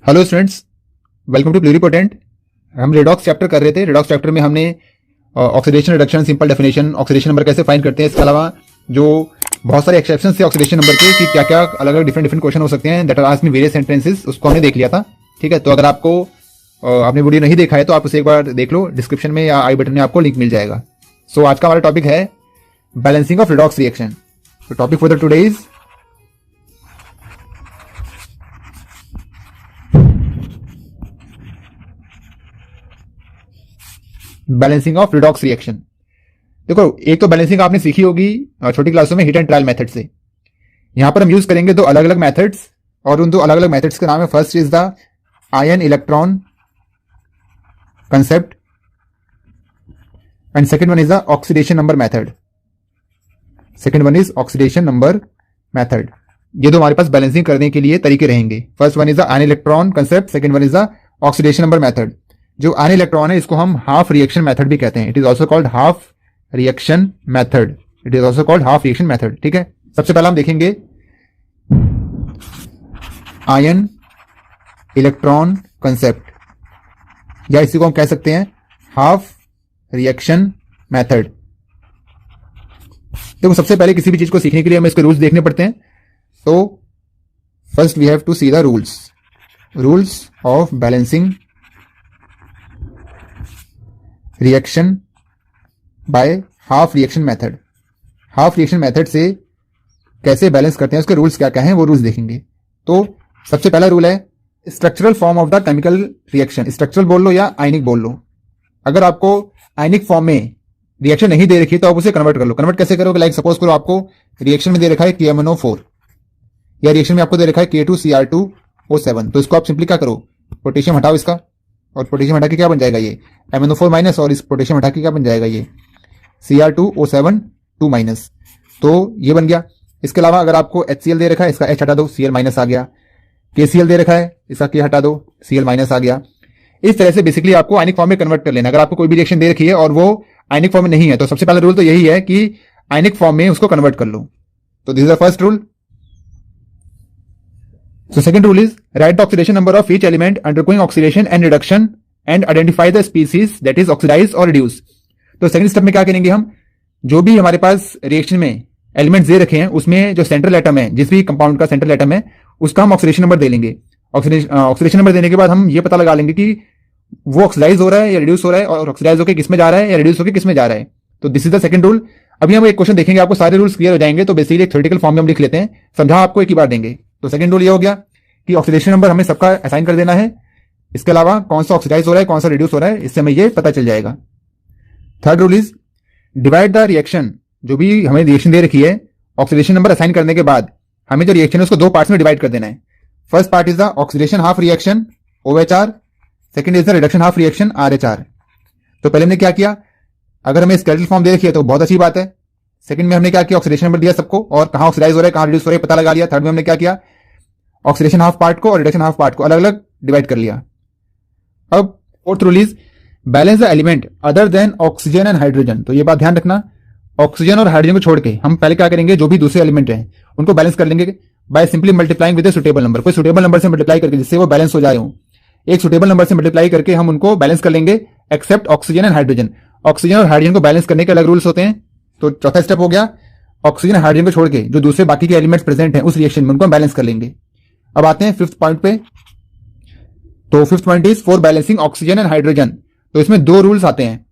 Hello students, welcome to pluripotent. हम redox chapter कर रहे थे। रेडॉक्स चैप्टर में हमने oxidation reduction, simple definition, oxidation number कैसे फाइंड करते हैं, इसके अलावा जो बहुत सारे एक्सेप्शन थे ऑक्सीडेशन नंबर के कि क्या क्या अलग अलग डिफरेंट क्वेश्चन हो सकते हैं that are asked in various sentences, उसको हमने देख लिया था। ठीक है, तो अगर आपको आपने वीडियो नहीं देखा है तो आप उसे एक बार देख लो, डिस्क्रिप्शन में या आई बटन में आपको लिंक मिल जाएगा। सो आज का हमारा टॉपिक है बैलेंसिंग ऑफ रेडॉक्स रिएक्शन। तो topic for the today is balancing of redox reaction. देखो, एक तो बैलेंसिंग आपने सीखी होगी छोटी क्लासों में, हीट एंड ट्रायल मेथड से। यहां पर हम यूज करेंगे दो अलग अलग मेथड्स, और उन दो अलग अलग मेथड्स के नाम है, first is the ion electron concept and second one is the oxidation number method. Second one is oxidation number method. ये दो हमारे पास बैलेंसिंग करने के लिए तरीके रहेंगे। First one is the ion electron concept, second one is the oxidation number method. जो ion electron है इसको हम हाफ रिएक्शन मेथड भी कहते हैं। It is also called half reaction method. It is also called half reaction method. ठीक है, सबसे पहला हम देखेंगे आयन इलेक्ट्रॉन कंसेप्ट, या इसी को हम कह सकते हैं हाफ रिएक्शन मेथड। देखो, सबसे पहले किसी भी चीज को सीखने के लिए हमें इसके रूल्स देखने पड़ते हैं। तो first we have to see the rules of balancing reaction by half reaction method. Half reaction method से कैसे बैलेंस करते हैं, उसके रूल्स क्या क्या हैं, वो रूल्स देखेंगे। तो सबसे पहला रूल है structural form of the chemical reaction. Structural बोल लो या आयनिक बोल लो। अगर आपको आयनिक फॉर्म में रिएक्शन नहीं दे रखी तो आप उसे कन्वर्ट कर लो। कन्वर्ट कैसे करोगे? लाइक सपोज करो आपको रिएक्शन में दे रखा है KMnO4, या रिएक्शन में आपको दे रखा है K2Cr2O7। तो इसको आप सिंपली क्या करो, पोटेशियम हटाओ इसका, और पोटेशियम हटा के क्या बन जाएगा ये MnO4 माइनस, और इस पोटेशियम हटा के क्या बन जाएगा ये Cr2O7 2 माइनस। तो ये बन गया। इसके अलावा अगर आपको HCl दे रखा है, इसका H हटा दो, Cl माइनस आ गया। KCl दे रखा है, इसका K हटा दो, Cl माइनस आ गया। इस तरह से बेसिकली आपको आयनिक फॉर्म में कन्वर्ट कर लेना। अगर आपको कोई भी रिएक्शन दे रखी है और वो आयनिक फॉर्म में नहीं है तो सबसे पहला रूल तो यही है कि आयनिक फॉर्म में उसको कन्वर्ट कर लो। तो this is the first rule. So second rule is write the oxidation number of each element undergoing oxidation and reduction and identify the species that is oxidized or reduced। तो second step में क्या करेंगे, हम जो भी हमारे पास reaction में elements they रखे हैं उसमें जो सेंट्रल एटम है, जिस भी कंपाउंड का सेंट्रल एटम है उसका हम ऑक्सीडेशन नंबर दे लेंगे। ऑक्सीडेशन नंबर देने के बाद हम ये पता लगा लेंगे कि वो ऑक्सीडाइज हो रहा है या रिड्यूस हो रहा है, और ऑक्सीडाइज होकर किस में जा रहा है या रिड्यूस होकर किस में जा रहा है। तो this is the second rule. अभी हम एक क्वेश्चन देखेंगे, आपको सारे रूल्स क्लियर हो जाएंगे। तो बेसिकली एक थ्योरेटिकल फॉर्म में हम लिख लेते हैं, समझा आपको एक ही बार देंगे। तो सेकंड रूल ये हो गया कि ऑक्सीडेशन नंबर हमें सबका असाइन कर देना है। इसके अलावा कौन सा ऑक्सीडाइज हो रहा है, कौन सा रिड्यूस हो रहा है, इससे हमें ये पता चल जाएगा। Third rule is divide the reaction. जो भी हमें रिएक्शन दे रखी है, ऑक्सीडेशन नंबर असाइन करने के बाद हमें जो रिएक्शन है उसको दो पार्ट्स में डिवाइड कर देना है। First part is the oxidation half reaction OHR, second is the reduction half reaction RHR। तो पहले हमने क्या किया, अगर हमें स्केलेटल फॉर्म दे रखी है तो बहुत अच्छी बात है। सेकंड में हमने क्या किया, ऑक्सीडेशन नंबर दिया सबको, और कहां ऑक्सीडाइज हो रहा है कहां रिड्यूस हो रहा है पता लगा लिया। थर्ड में हमने क्या किया, ऑक्सीडेशन हाफ पार्ट को और रिडक्शन हाफ पार्ट को अलग अलग डिवाइड कर लिया। अब fourth rule is balance the element other than oxygen and hydrogen. तो ये बात ध्यान रखना, ऑक्सीजन और हाइड्रोजन को छोड़ के हम पहले क्या करेंगे, जो भी दूसरे एलिमेंट हैं उनको बैलेंस कर लेंगे by simply multiplying with a suitable number. कोई सुटेबल नंबर से मल्टीप्लाई करके जिससे वो बैलेंस हो जाए हो, एक सुटेबल नंबर से मल्टीप्लाई करके हम उनको बैलेंस कर लेंगे, except oxygen and hydrogen. Oxygen और हाइड्रोजन को बैलेंस करने के अलग रूल्स होते हैं। तो चौथा स्टेप हो गया, ऑक्सीजन हाइड्रोजन को छोड़ के जो दूसरे बाकी के एलिमेंट्स प्रेजेंट हैं उस रिएक्शन में उनको हम बैलेंस कर लेंगे। अब आते हैं फिफ्थ पॉइंट पे। तो fifth point is for balancing oxygen and hydrogen. तो इसमें दो रूल्स आते हैं।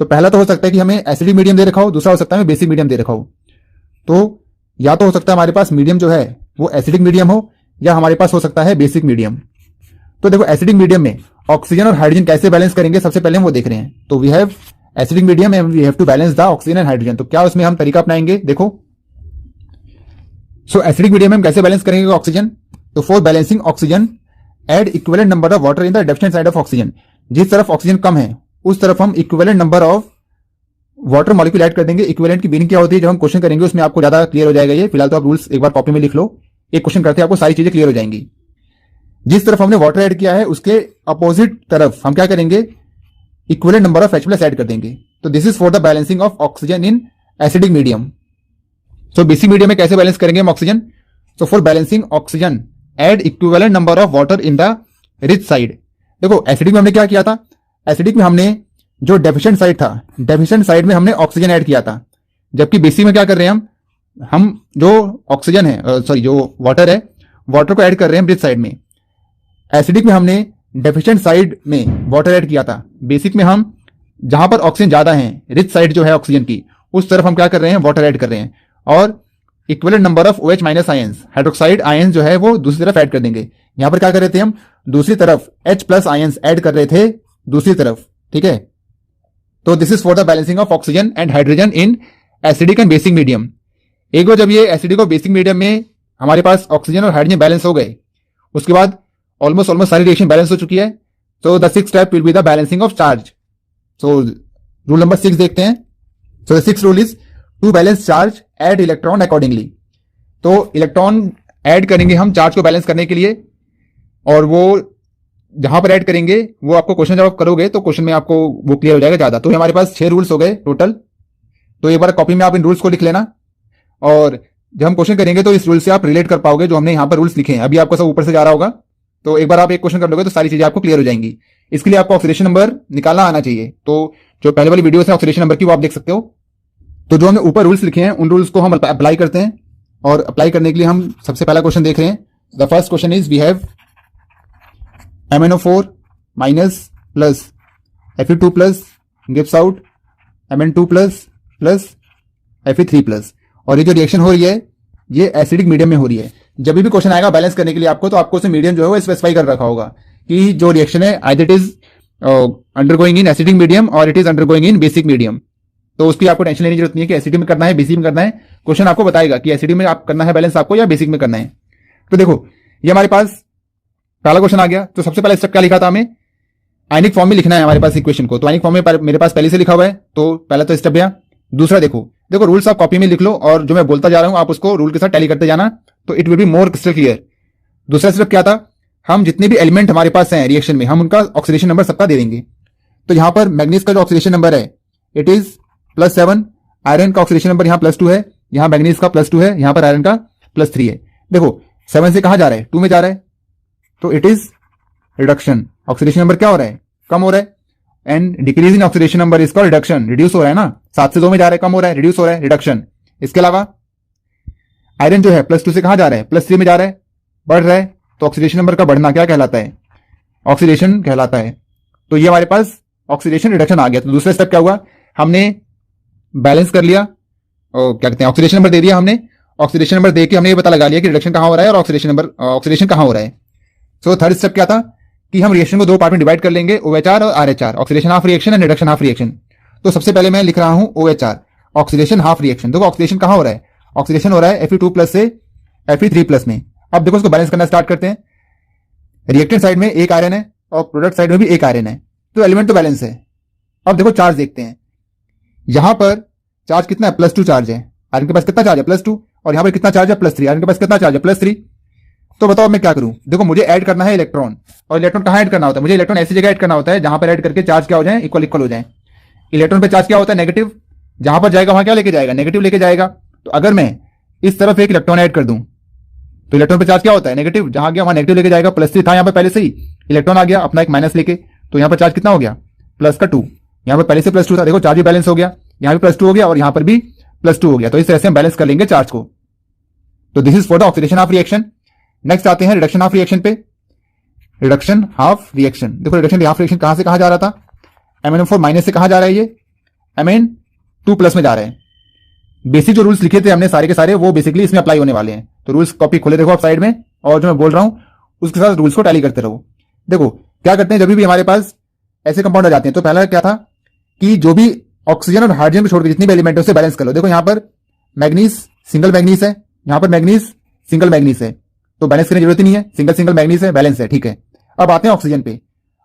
तो पहला तो हो सकता है कि हमें एसिडिक मीडियम दे रखा हो, दूसरा हो सकता है हमें बेसिक मीडियम दे रखा हो। तो या तो हो सकता है हमारे पास मीडियम जो है वो एसिडिक मीडियम हो, या हमारे पास हो सकता है बेसिक मीडियम। तो देखो, एसिडिक मीडियम में ऑक्सीजन और हाइड्रोजन कैसे बैलेंस करेंगे सबसे पहले हम वो देख रहे हैं। तो we have acidic medium and we have to balance the oxygen and hydrogen. तो क्या उसमें हम तरीका अपनाएंगे, देखो। सो एसिडिक मीडियम में हम कैसे बैलेंस करेंगे ऑक्सीजन। तो for balancing oxygen add equivalent number of water in the left side of oxygen. जिस तरफ ऑक्सीजन कम है उस तरफ हम equivalent number of water molecule add कर देंगे। इक्विवेलेंट की मीनिंग क्या होती है, जब हम क्वेश्चन करेंगे उसमें आपको ज्यादा क्लियर हो जाएगा ये। फिलहाल तो आप रूल्स एक बार कॉपी में लिख लो, एक क्वेश्चन करते हैं आपको सारी चीजें क्लियर हो जाएंगी। जिस तरफ हमने वाटर ऐड किया है उसके अपोजिट तरफ हम क्या करेंगे, equivalent number of H+ add कर देंगे। तो this is for the balancing of oxygen in acidic medium. So basic medium में कैसे बैलेंस करेंगे हम oxygen. So for balancing oxygen add equivalent number of water in the rich side. देखो acidic में हमने क्या किया था, एसिडिक में हमने जो डेफिशिएंट साइड था, डेफिशिएंट साइड में हमने ऑक्सीजन ऐड किया था, जबकि बेसिक में क्या कर रहे हैं हम जो ऑक्सीजन है सॉरी जो वाटर है, वाटर को ऐड कर रहे हैं रिच साइड में। एसिडिक में हमने डेफिशिएंट साइड में वाटर ऐड किया था, बेसिक में हम जहां पर ऑक्सीजन ज्यादा है, रिच साइड जो है ऑक्सीजन की, उस तरफ हम क्या कर रहे हैं, वाटर ऐड कर रहे हैं। और equivalent number of OH minus ions, hydroxide ions जो है वो दूसरी तरफ ऐड कर देंगे। यहां पर क्या कर रहे थे हम, दूसरी तरफ H प्लस आयंस ऐड कर रहे थे दूसरी तरफ, ठीक है। तो this is for the balancing of oxygen and hydrogen in acidic and basic medium. एक बार जब ये एसिडिक और बेसिक मीडियम में हमारे पास ऑक्सीजन और हाइड्रोजन बैलेंस हो गए, उसके बाद ऑलमोस्ट सारी रिएक्शन बैलेंस हो चुकी है। So the sixth step will be the balancing of charge. So rule number 6 देखते हैं। So the sixth rule is to balance charge add electron accordingly. तो इलेक्ट्रॉन ऐड करेंगे हम चार्ज को बैलेंस करने के लिए, और वो जहां पर ऐड करेंगे वो आपको क्वेश्चन जब आप करोगे तो क्वेश्चन में आपको वो क्लियर हो जाएगा ज्यादा। तो हमारे पास 6 रूल्स हो गए टोटल। तो एक बार कॉपी में आप इन रूल्स को लिख लेना, और जब हम क्वेश्चन करेंगे तो इस रूल से आप रिलेट कर पाओगे जो हमने यहां पर रूल्स लिखे हैं। अभी आपको सब ऊपर से जा रहा होगा, तो एक बार आप एक क्वेश्चन कर लोगे तो सारी चीजें आपको क्लियर हो जाएंगी। इसके लिए आपको ऑक्सीडेशन नंबर निकालना आना चाहिए। तो जो पहले वाली वीडियो है ऑक्सीडेशन नंबर की, वो आप देख सकते हो। तो जो हमने ऊपर रूल्स लिखे हैं उन रूल्स को हम अप्लाई करते हैं, और अप्लाई करने के लिए हम सबसे पहला क्वेश्चन देख रहे हैं। The first question is we have MnO4 minus plus Fe2 plus gives out Mn2 plus plus Fe3 plus. और ये जो रिएक्शन हो रही है ये एसिडिक मीडियम में हो रही है। जब भी क्वेश्चन आएगा बैलेंस करने के लिए आपको, तो आपको उसे मीडियम जो है वो स्पेसिफाई कर रखा होगा कि जो रिएक्शन है either it is undergoing in acidic medium और it is undergoing in basic medium. तो उसकी आपको टेंशन लेने की जरूरत नहीं है कि एसिडिक में करना है बेसिक में करना है। क्वेश्चन आपको बताएगा कि एसिडिक में आप करना है बैलेंस आपको या बेसिक में करना है। तो देखो ये हमारे पास पहला क्वेश्चन आ गया। तो सबसे पहला स्टेप क्या लिखा था हमें, आयनिक फॉर्म में लिखना है हमारे पास इक्वेशन को। तो आयनिक फॉर्म में मेरे पास पहले से लिखा हुआ है, तो पहला तो स्टेप गया। दूसरा देखो रूल्स आप कॉपी में लिख लो, और जो मैं बोलता जा रहा हूं आप उसको रूल के साथ टैली करते जाना, तो it will be more crystal clear. दूसरा स्टेप क्या था, हम जितने भी एलिमेंट हमारे पास हैं रिएक्शन में, हम उनका ऑक्सीडेशन नंबर सबका दे देंगे। तो यहां पर मैग्नीज का जो ऑक्सीडेशन नंबर है इट इज +7, आयरन का ऑक्सीडेशन नंबर यहां +2 है, यहां मैग्नीज का +2 है, यहां पर आयरन का +3 है। देखो 7 से कहां जा रहा है, 2 में जा रहा है, तो it is reduction. Oxidation number क्या हो रहा है, कम हो रहा है। एंड डिक्रीजिंग ऑक्सीडेशन नंबर इसका रिडक्शन, रिड्यूस हो रहा है ना, 7 से 2 में जा रहा है, कम हो रहा है, रिड्यूस हो रहा है, रिडक्शन। इसके अलावा आयरन जो है +2 से कहां जा रहा है, +3 में जा रहा है, बढ़ रहा है। तो ऑक्सीडेशन नंबर का बढ़ना क्या कहलाता है, ऑक्सीडेशन कहलाता है। तो ये हमारे पास ऑक्सीडेशन रिडक्शन आ गया। तो दूसरा स्टेप क्या हुआ, हमने बैलेंस कर लिया, और क्या कहते हैं ऑक्सीडेशन नंबर दे दिया हमने। ऑक्सीडेशन नंबर देके हमने ये पता लगा लिया कि रिडक्शन कहां हो रहा है और ऑक्सीडेशन कहां हो रहा है। सो थर्ड स्टेप क्या था कि हम रिएक्शन को 2 पार्ट में डिवाइड कर लेंगे, OHR और RHR, oxidation half reaction and reduction half reaction. तो सबसे पहले मैं लिख रहा हूं OHR, ऑक्सीडेशन हाफ रिएक्शन। देखो ऑक्सीडेशन कहां हो रहा है, ऑक्सीडेशन हो रहा है Fe2 प्लस से Fe3 प्लस में। अब देखो इसको बैलेंस करना स्टार्ट करते हैं। रिएक्टेंट साइड में एक आयरन है और प्रोडक्ट साइड में भी एक आयरन है, तो एलिमेंट तो बैलेंस है। अब देखो चार्ज देखते हैं, यहां पर चार्ज कितना है, +2 चार्ज है। आयरन के पास कितना चार्ज है, +2, और यहां पर कितना चार्ज है, +3। आयरन के पास कितना चार्ज है, +3। तो बताओ मैं क्या करूं, देखो मुझे ऐड करना है इलेक्ट्रॉन, और इलेक्ट्रॉन कहां ऐड करना होता है, मुझे इलेक्ट्रॉन ऐसी जगह ऐड करना होता है जहां पर ऐड करके चार्ज क्या हो जाए, इक्वल इक्वल हो जाए। इलेक्ट्रॉन पे चार्ज क्या होता है, नेगेटिव, जहां पर जाएगा वहां क्या लेके जाएगा, नेगेटिव लेके जाएगा। तो अगर मैं इस तरफ एक इलेक्ट्रॉन ऐड कर दूं तो इलेक्ट्रॉन पे चार्ज क्या होता है, नेगेटिव, जहां गया वहां नेगेटिव लेके जाएगा। +3 था यहां पर पहले से ही, इलेक्ट्रॉन आ गया अपना एक माइनस लेके, तो यहां पर चार्ज कितना हो गया, +2। यहां पर पहले से +2 था, देखो चार्ज भी बैलेंस हो गया, यहां भी +2 हो गया और यहां पर भी +2 हो गया। तो इस तरह से हम बैलेंस कर लेंगे चार्ज को। तो this is for the oxidation of reaction. Next आते हैं रिडक्शन ऑफ रिएक्शन पे। रिडक्शन हाफ रिएक्शन, देखो रिडक्शन हाफ रिएक्शन कहां से कहां जा रहा था, MnO4 माइनस से कहां जा रहा है, ये Mn2 प्लस में जा रहा है। बेसिक जो रूल्स लिखे थे हमने सारे के सारे, वो बेसिकली इसमें अप्लाई होने वाले हैं। तो रूल्स कॉपी खोले देखो आप साइड में, और जो मैं बोल रहा हूं उसके साथ रूल्स को टैली करते रहो। देखो क्या करते हैं, जब भी हमारे पास ऐसे कंपाउंड आ जाते हैं, तो पहला क्या था कि जो भी ऑक्सीजन और हाइड्रोजन को छोड़ के जितनी भी एलिमेंट है उसे बैलेंस कर लो। देखो यहां पर मैग्नीज सिंगल मैग्नीज है, यहां पर मैग्नीज सिंगल मैग्नीज है, तो बैलेंस करने की जरूरत ही नहीं है, सिंगल सिंगल मैग्नीज है, बैलेंस है, ठीक है। अब आते हैं ऑक्सीजन पे।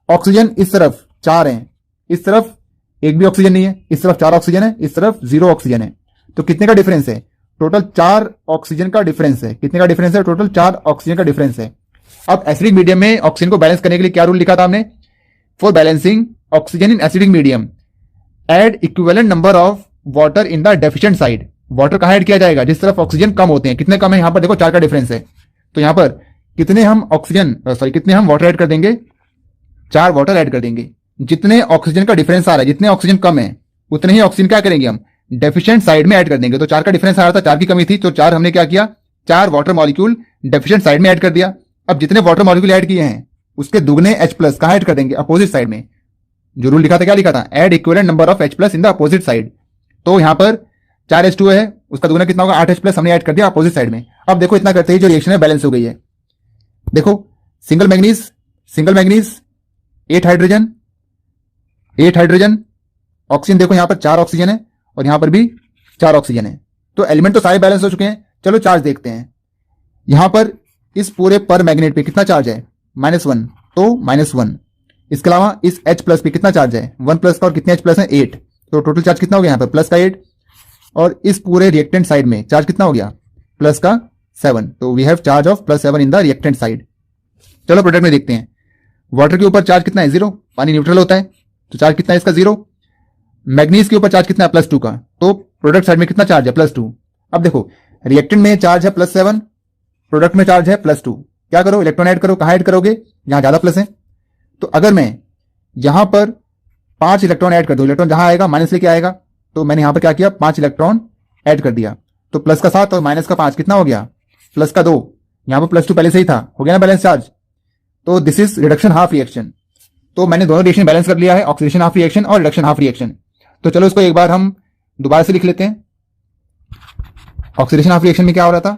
ऑक्सीजन इस तरफ 4 है, इस तरफ एक भी ऑक्सीजन नहीं है, इस तरफ 4 ऑक्सीजन है, इस तरफ 0 ऑक्सीजन है। तो कितने का डिफरेंस है, टोटल 4 ऑक्सीजन का डिफरेंस है। कितने का डिफरेंस है, टोटल 4 ऑक्सीजन का डिफरेंस है। अब एसिडिक मीडियम में ऑक्सीजन को बैलेंस करने के लिए क्या रूल लिखा था हमने, for balancing oxygen in acidic medium add equivalent number of water in the deficient side. Water कहां ऐड किया जाएगा, जिस तरफ ऑक्सीजन कम होते हैं। कितने कम है, यहां पर देखो 4 का डिफरेंस है, तो यहां पर कितने हम ऑक्सीजन सॉरी कितने हम वाटर ऐड कर देंगे, 4 वाटर ऐड कर देंगे। जितने ऑक्सीजन का डिफरेंस आ रहा है, जितने ऑक्सीजन कम है उतने ही ऑक्सीजन क्या करेंगे हम डेफिशिएंट साइड में ऐड कर देंगे। तो 4 का डिफरेंस आ रहा था, 4 की कमी थी, तो 4 हमने क्या किया, 4 वाटर मॉलिक्यूल डेफिशिएंट साइड में ऐड कर दिया। अब जितने वाटर मॉलिक्यूल ऐड किए हैं उसके दुगने H प्लस कहां ऐड कर देंगे, अपोजिट साइड में। जो रूल लिखा था क्या लिखा था, add equivalent number of H plus in the opposite side. तो यहां पर 4H2 है, उसका दुगना कितना होगा 8H प्लस हमने ऐड कर दिया अपोजिट साइड में। अब देखो इतना करते ही जो रिएक्शन है बैलेंस हो गई है। देखो single manganese 8 hydrogen, 8 hydrogen, oxygen देखो यहां पर 4 ऑक्सीजन है और यहां पर भी 4 ऑक्सीजन है। तो एलिमेंट तो सारे बैलेंस हो चुके हैं। चलो चार्ज देखते हैं। यहां पर इस पूरे पर मैग्नेट पे कितना चार्ज है, -1, तो -1। इसके अलावा इस H प्लस पे कितना चार्ज है, 1 प्लस का, और कितने H प्लस है 8। तो टोटल चार्ज कितना हो गया यहां पर प्लस का 8, और इस पूरे रिएक्टेंट साइड में चार्ज कितना हो गया प्लस का 7। तो we have charge of +7 in the reactant side. चलो प्रोडक्ट में देखते हैं। वाटर के ऊपर चार्ज कितना है 0, पानी न्यूट्रल होता है तो चार्ज कितना है इसका 0। मैग्नीज के ऊपर चार्ज कितना है +2 का, तो प्रोडक्ट साइड में कितना चार्ज है +2। अब देखो रिएक्टेंट में चार्ज है +7, प्रोडक्ट में चार्ज है +2। क्या करो, इलेक्ट्रॉन ऐड करो। कहां ऐड करोगे, जहां ज्यादा प्लस है। तो अगर मैं यहां पर 5 इलेक्ट्रॉन ऐड कर दूं, इलेक्ट्रॉन जहां आएगा माइनस लेके आएगा, तो मैंने यहां पर क्या किया 5 इलेक्ट्रॉन ऐड कर दिया। तो प्लस का 7 और माइनस का 5 कितना हो गया, प्लस का 2। यहां पर +2 पहले से ही था, हो गया ना बैलेंस चार्ज। तो this is reduction half reaction. तो मैंने दोनों रिएक्शन बैलेंस कर लिया है, ऑक्सीडेशन हाफ रिएक्शन और रिडक्शन हाफ रिएक्शन। तो चलो इसको एक बार हम दोबारा से लिख लेते हैं। ऑक्सीडेशन हाफ रिएक्शन में क्या हो रहा था,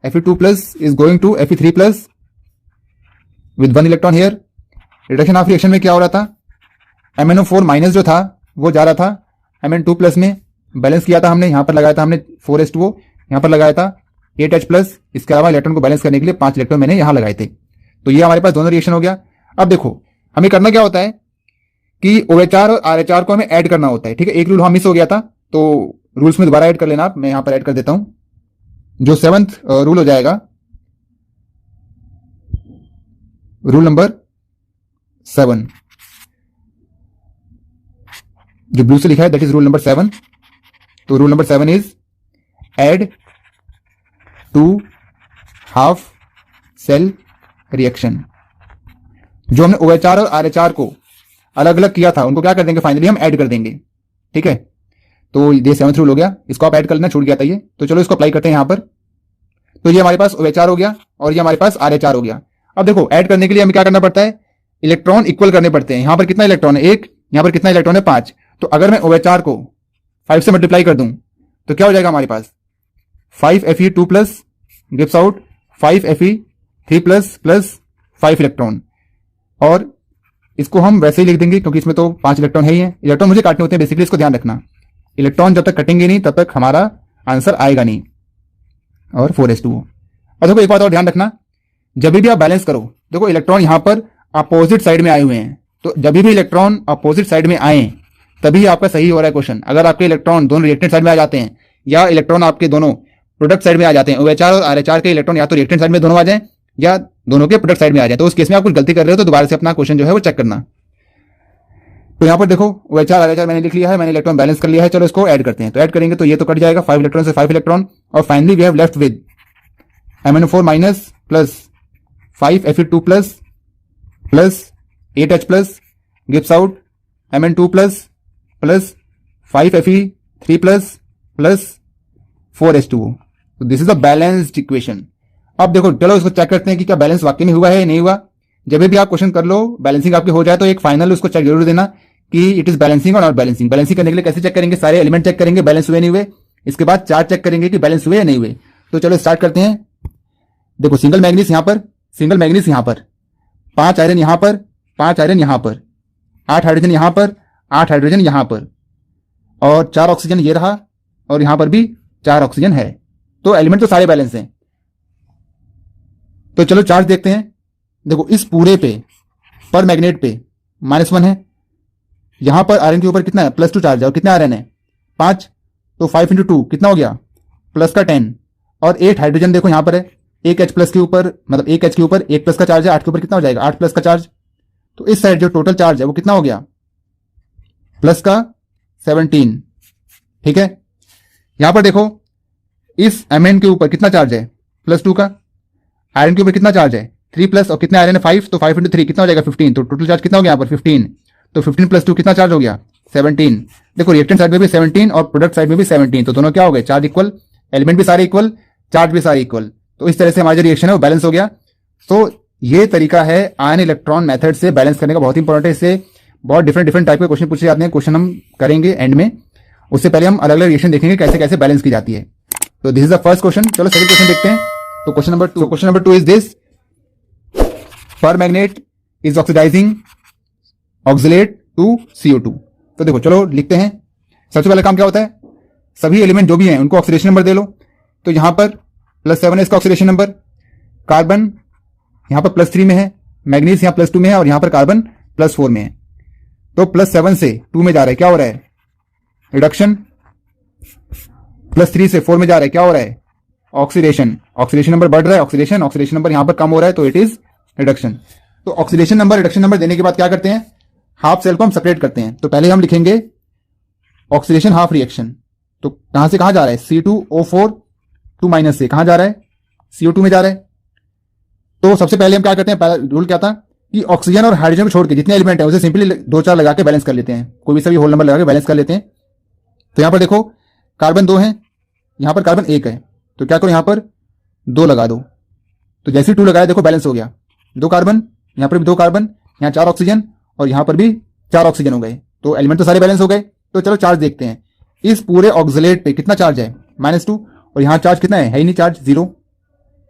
Fe2+ is going to Fe3+ with 1 electron here. Reduction half reaction में क्या हो रहा था, MnO4- जो था वो जा रहा था Mn2+ में। बैलेंस किया था हमने, यहां पर लगाया था हमने 4H2O, यहां पर लगाया था 8H+। इसके अलावा इलेक्ट्रॉन को बैलेंस करने के लिए 5 इलेक्ट्रॉन मैंने यहां लगाए थे। तो ये हमारे पास दोनों रिएक्शन हो गया। अब देखो हमें करना क्या होता है कि OH और RH को हमें ऐड करना होता है। ठीक है, एक रूल वहां मिस हो गया था, तो रूल्स में दोबारा ऐड कर लेना आप। मैं यहां पर ऐड कर देता हूं। जो 7th रूल हो जाएगा, रूल नंबर 7, जो ब्लू से लिखा है दैट इज रूल नंबर 7। तो rule number 7 is add 2 half cell reaction. जो हमने OHR और RHR को अलग अलग किया था उनको क्या कर देंगे, फाइनली हम ऐड कर देंगे। ठीक है, तो ये 7th रूल हो गया, इसको आप ऐड कर लेना, छूट गया था ये। तो चलो इसको अप्लाई करते हैं यहां पर। तो ये हमारे पास OHR हो गया और ये हमारे पास RH हो गया। अब देखो ऐड करने के लिए हमें क्या करना पड़ता है, इलेक्ट्रॉन इक्वल करने पड़ते हैं। यहां पर कितना इलेक्ट्रॉन है 1, यहां पर कितना इलेक्ट्रॉन है 5। तो अगर मैं OHR को 5 से मल्टीप्लाई कर दूं तो क्या हो जाएगा हमारे पास 5Fe2+ gives out 5Fe3+ plus 5 electron. और इसको हम वैसे ही लिख देंगे क्योंकि इसमें तो 5 इलेक्ट्रॉन है ही है। इलेक्ट्रॉन मुझे काटने होते हैं बेसिकली, इसको ध्यान रखना। इलेक्ट्रॉन जब तक कटेंगे नहीं तब तक हमारा आंसर आएगा नहीं। और 4H2O। और देखो एक बात और ध्यान रखना, जब भी आप बैलेंस करो, देखो इलेक्ट्रॉन यहां पर अपोजिट साइड में आए हुए हैं। तो जब भी इलेक्ट्रॉन अपोजिट साइड में आए तभी आपका सही हो रहा है क्वेश्चन। अगर आपके इलेक्ट्रॉन दोनों रिएक्टेंट साइड में आ जाते हैं या इलेक्ट्रॉन आपके दोनों प्रोडक्ट साइड में आ जाते हैं, OHR और RH के इलेक्ट्रॉन या तो रिएक्टेंट साइड में दोनों आ जाए या दोनों के प्रोडक्ट साइड में आ जाए, तो उस केस में आप कुछ गलती कर रहे हो तो दोबारा से अपना क्वेश्चन जो है वो चेक करना। तो यहां पर देखो OHR RH मैंने लिख लिया है, मैंने इलेक्ट्रॉन बैलेंस कर लिया है। चलो इसको ऐड करते हैं। तो ऐड करेंगे तो ये तो कट जाएगा, 5 इलेक्ट्रॉन से 5 इलेक्ट्रॉन, और finally we have left with MnO4- plus 5Fe2+ plus 8H+ gives out Mn2+ plus 5Fe3+ plus 4H2O। तो this is the balanced equation. अब देखो चलो इसको चेक करते हैं कि क्या बैलेंस वाकई में हुआ है या नहीं हुआ। जब भी आप क्वेश्चन कर लो, बैलेंसिंग आपकी हो जाए तो एक फाइनल उसको चेक जरूर देना कि इट इज बैलेंसिंग और नॉट बैलेंसिंग। बैलेंसिंग करने के लिए कैसे चेक करेंगे, सारे एलिमेंट चेक करेंगे बैलेंस हुए नहीं हुए, इसके बाद चार्ज चेक करेंगे कि बैलेंस हुए या नहीं हुए। तो चलो स्टार्ट करते हैं। देखो सिंगल मैग्नीज यहां पर, सिंगल मैग्नीज यहां पर, 5 आयरन यहां पर, 5 आयरन यहां पर, 8 हाइड्रोजन यहां पर, 8 हाइड्रोजन यहां पर, और 4 ऑक्सीजन ये रहा, और यहां पर भी 4 ऑक्सीजन है। तो एलिमेंट तो सारे बैलेंस हैं। तो चलो चार्ज देखते हैं। देखो इस पूरे पे पर मैग्नेट पे -1 है। यहां पर आयरन के ऊपर कितना है +2 चार्ज है, और कितने आयरन है 5। तो 5 × 2 कितना हो गया प्लस का 10, और 8 हाइड्रोजन देखो यहां पर है, एक H+ के ऊपर, मतलब एक H के ऊपर 1 प्लस का चार्ज है, 8 के ऊपर कितना हो जाएगा 8 प्लस का चार्ज। तो इस साइड जो टोटल चार्ज है वो कितना हो गया प्लस का 17। ठीक है, यहां पर देखो इस Mn के ऊपर कितना चार्ज है +2 का। आयरन के ऊपर कितना चार्ज है 3 प्लस, और कितना आयरन है 5, तो 5 इंटू 3 कितना हो जाएगा 15, तो टोटल चार्ज कितना हो गया यहाँ पर 15, तो 15 प्लस 2 कितना चार्ज हो गया 17। देखो रिएक्टेंट साइड में भी 17 और प्रोडक्ट साइड में भी 17, तो दोनों क्या हो गए चार्ज इक्वल, एलिमेंट भी सारे इक्वल, चार्ज भी सारे इक्वल। तो इस तरह से हमारा जो रिएक्शन है वो बैलेंस हो गया। तो ये तरीका है आयन इलेक्ट्रॉन मेथड से बैलेंस करने का, बहुत इंपॉर्टेंट है। इससे बहुत डिफरेंट टाइप के क्वेश्चन पूछे जाते हैं, क्वेश्चन हम करेंगे एंड में। उससे पहले हम अलग अलग रिएक्शन देखेंगे कैसे कैसे बैलेंस की जाती है। तो this is the first question. चलो सेकंड क्वेश्चन देखते हैं। तो question number 2 is this, permanganate is oxidising oxalate to CO2। तो देखो चलो लिखते हैं। सबसे पहले काम क्या होता है, सभी एलिमेंट जो भी हैं उनको ऑक्सीडेशन नंबर दे लो। तो यहां पर +7 है इसका ऑक्सीडेशन नंबर, कार्बन यहां पर +3 में है, मैग्नीज यहां +2 में है, और यहां पर कार्बन +4 में है। तो +7 से 2 में जा रहा है, क्या हो रहा है रिडक्शन, +3 से 4 में जा रहा है, क्या हो रहा है ऑक्सीडेशन। ऑक्सीडेशन नंबर बढ़ रहा है, ऑक्सीडेशन नंबर यहां पर कम हो रहा है, तो इट इज रिडक्शन। तो ऑक्सीडेशन नंबर रिडक्शन नंबर देने के बाद क्या करते हैं, हाफ सेल को हम सेपरेट करते हैं। तो पहले हम लिखेंगे ऑक्सीडेशन हाफ रिएक्शन। तो कहां से कहां जा रहा है C2O4 2- से कहां जा रहा है CO2 में जा रहा है। तो सबसे पहले हम क्या करते हैं, पहला रूल क्या था कि ऑक्सीजन और हाइड्रोजन को छोड़ के जितने एलिमेंट है उसे सिंपली 2-4 लगा के बैलेंस कर लेते हैं, कोई भी सभी होल नंबर लगा के बैलेंस कर लेते हैं। तो यहां पर देखो कार्बन 2 है, यहां पर कार्बन 1 है, तो क्या करो यहां पर 2 लगा दो। तो जैसे 2 लगाया देखो बैलेंस हो गया, 2 कार्बन, यहां पर भी 2 कार्बन, यहां 4 ऑक्सीजन, और यहां पर भी 4 ऑक्सीजन हो गए। तो एलिमेंट तो सारे बैलेंस हो गए। तो चलो चार्ज देखते हैं। इस पूरे ऑक्सिलेट पे कितना चार्ज है -2, और यहां चार्ज कितना है ही नहीं चार्ज 0,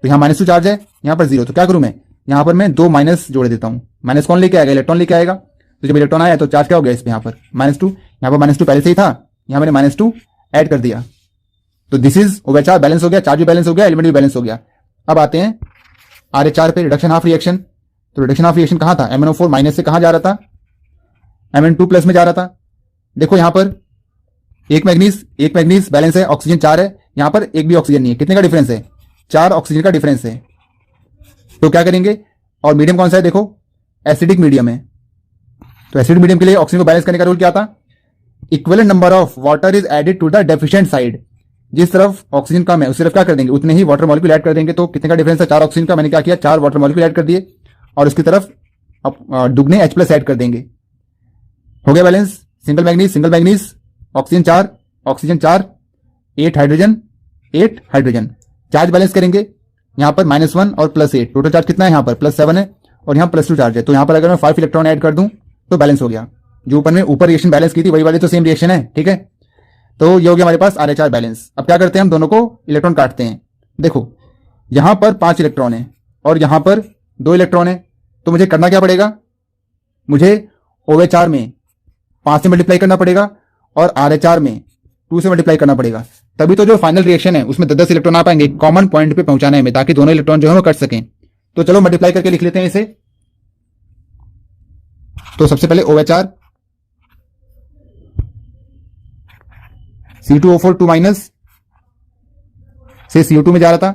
तो यहां -2 चार्ज है, यहां पर 0। तो क्या करूं मैं, यहां पर मैं 2 माइनस जोड़ देता हूं। माइनस कौन लेके आएगा, इलेक्ट्रॉन लेके आएगा। तो जब इलेक्ट्रॉन आया तो चार्ज क्या हो गया इस पे, यहां पर -2, यहां पर -2 पहले से ही था, यहां मैंने -2 ऐड कर दिया। तो दिस इज OH बैलेंस हो गया, चार्ज भी बैलेंस हो गया, एलिमेंट भी बैलेंस हो गया। अब आते हैं RH पे, रिडक्शन हाफ रिएक्शन। तो रिडक्शन हाफ रिएक्शन कहां था, MnO4- से कहां जा रहा था Mn2+ में जा रहा था। देखो यहां पर एक मैग्नीज बैलेंस है, ऑक्सीजन 4 है, यहां पर एक भी ऑक्सीजन नहीं है। कितने का डिफरेंस है, 4 ऑक्सीजन का डिफरेंस है। तो क्या करेंगे, और मीडियम कौन सा है, देखो एसिडिक मीडियम है। तो एसिडिक मीडियम के लिए ऑक्सीजन को बैलेंस करने का रूल क्या था, equivalent number of water is added to the deficient side. जिस तरफ ऑक्सीजन कम है उस तरफ क्या कर देंगे, उतने ही वाटर मॉलिक्यूल ऐड कर देंगे। तो कितने का डिफरेंस है, 4 ऑक्सीजन का, मैंने क्या किया 4 वाटर मॉलिक्यूल ऐड कर दिए, और उसकी तरफ दुगने H+ ऐड कर देंगे। हो गया balance. Single manganese oxygen 4 8 hydrogen. Charge balance करेंगे, यहां पर -1 और +8, टोटल चार्ज कितना है, यहां पर +7 है, और यहां +2 चार्ज है। तो यहां पर अगर मैं 5 इलेक्ट्रॉन ऐड कर दूं तो बैलेंस हो गया। जो ऊपर रिएक्शन बैलेंस की थी वही वाली तो सेम रिएक्शन है, ठीक है। तो ये हो गया हमारे पास RH बैलेंस। अब क्या करते हैं, हम दोनों को इलेक्ट्रॉन काटते हैं। देखो यहां पर 5 इलेक्ट्रॉन है और यहां पर 2 इलेक्ट्रॉन है। तो मुझे करना क्या पड़ेगा, मुझे OH में 5 से मल्टीप्लाई करना पड़ेगा और RH में 2 से मल्टीप्लाई करना पड़ेगा। तभी तो जो फाइनल रिएक्शन है उसमें 10-10 इलेक्ट्रॉन आ पाएंगे, कॉमन पॉइंट पे पहुंचाने में, ताकि दोनों इलेक्ट्रॉन जो है वो कट सकें। तो चलो मल्टीप्लाई करके लिख लेते हैं इसे। तो सबसे पहले OH C2O4 2- से CO2 में जा रहा था,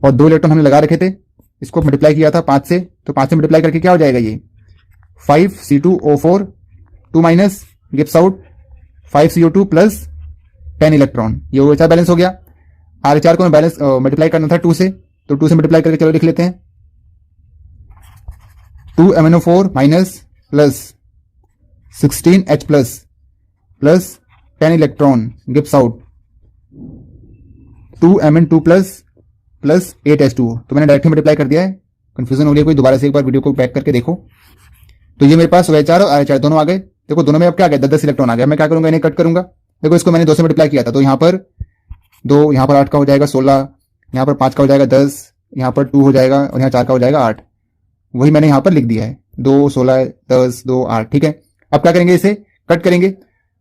और 2 इलेक्ट्रॉन हमने लगा रखे थे, इसको मल्टीप्लाई किया था 5 से। तो 5 से मल्टीप्लाई करके क्या हो जाएगा, ये 5 C2O4 2- gives out 5 CO2 + 10 electron. ये OH बैलेंस हो गया। RH को मैं बैलेंस मल्टीप्लाई करना था 2 से, तो 2 से मल्टीप्लाई करके चलो लिख लेते हैं। 2 MnO4- + 16H+ + 10 electron gives out 2 Mn2+ + 8H2O। तो मैंने डायरेक्टली मल्टीप्लाई कर दिया है, कंफ्यूजन हो रही है कोई, दोबारा से एक बार वीडियो को बैक करके देखो। तो ये मेरे पास OH और RH दोनों आ गए। देखो दोनों में अब क्या आ गया, 10-10 इलेक्ट्रॉन आ गया। मैं क्या करूंगा, इन्हें कट करूंगा। देखो इसको मैंने 2 से मल्टीप्लाई किया था, तो यहाँ पर 2, यहाँ पर 8 का हो जाएगा 16, यहाँ पर 5 का हो जाएगा 10, यहाँ पर 2 हो जाएगा, और यहाँ 4 का हो जाएगा 8। वही मैंने यहाँ पर लिख दिया है, 2, 16, 10, 2, 8, ठीक है। अब क्या करेंगे, इसे कट करेंगे।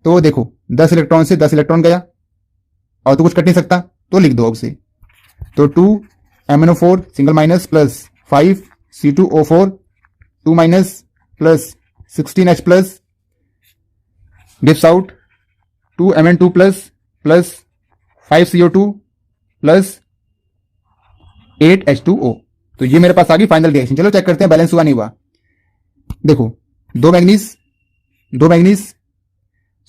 तो देखो 10 इलेक्ट्रॉन से 10 इलेक्ट्रॉन गया, और तो कुछ कट नहीं सकता, तो लिख दो अब से। तो 2 MnO4 + 5 C2O4 2- + 16H+ gives out 2 Mn2+ + 5 CO2 + 8H2O। तो ये मेरे पास आ गई फाइनल रिएक्शन। चलो चेक करते हैं बैलेंस हुआ नहीं हुआ। देखो 2 मैग्नीज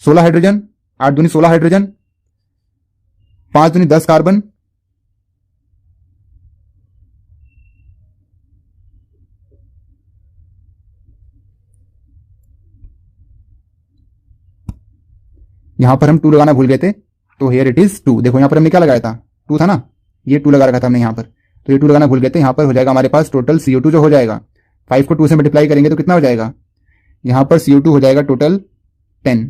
16 हाइड्रोजन, 8 दूनी 16 हाइड्रोजन, 5 दूनी 10 कार्बन, यहां पर हम 2 लगाना भूल गए थे, तो हियर इट इज 2। देखो यहां पर हमने क्या लगाया था, 2 था ना, ये 2 लगा रखा था हमने यहां पर, तो ये 2 लगाना भूल गए थे। यहां पर हो जाएगा हमारे पास टोटल CO2 जो हो जाएगा, 5 को 2 से मल्टीप्लाई करेंगे तो कितना हो जाएगा, यहां पर CO2 हो जाएगा टोटल 10।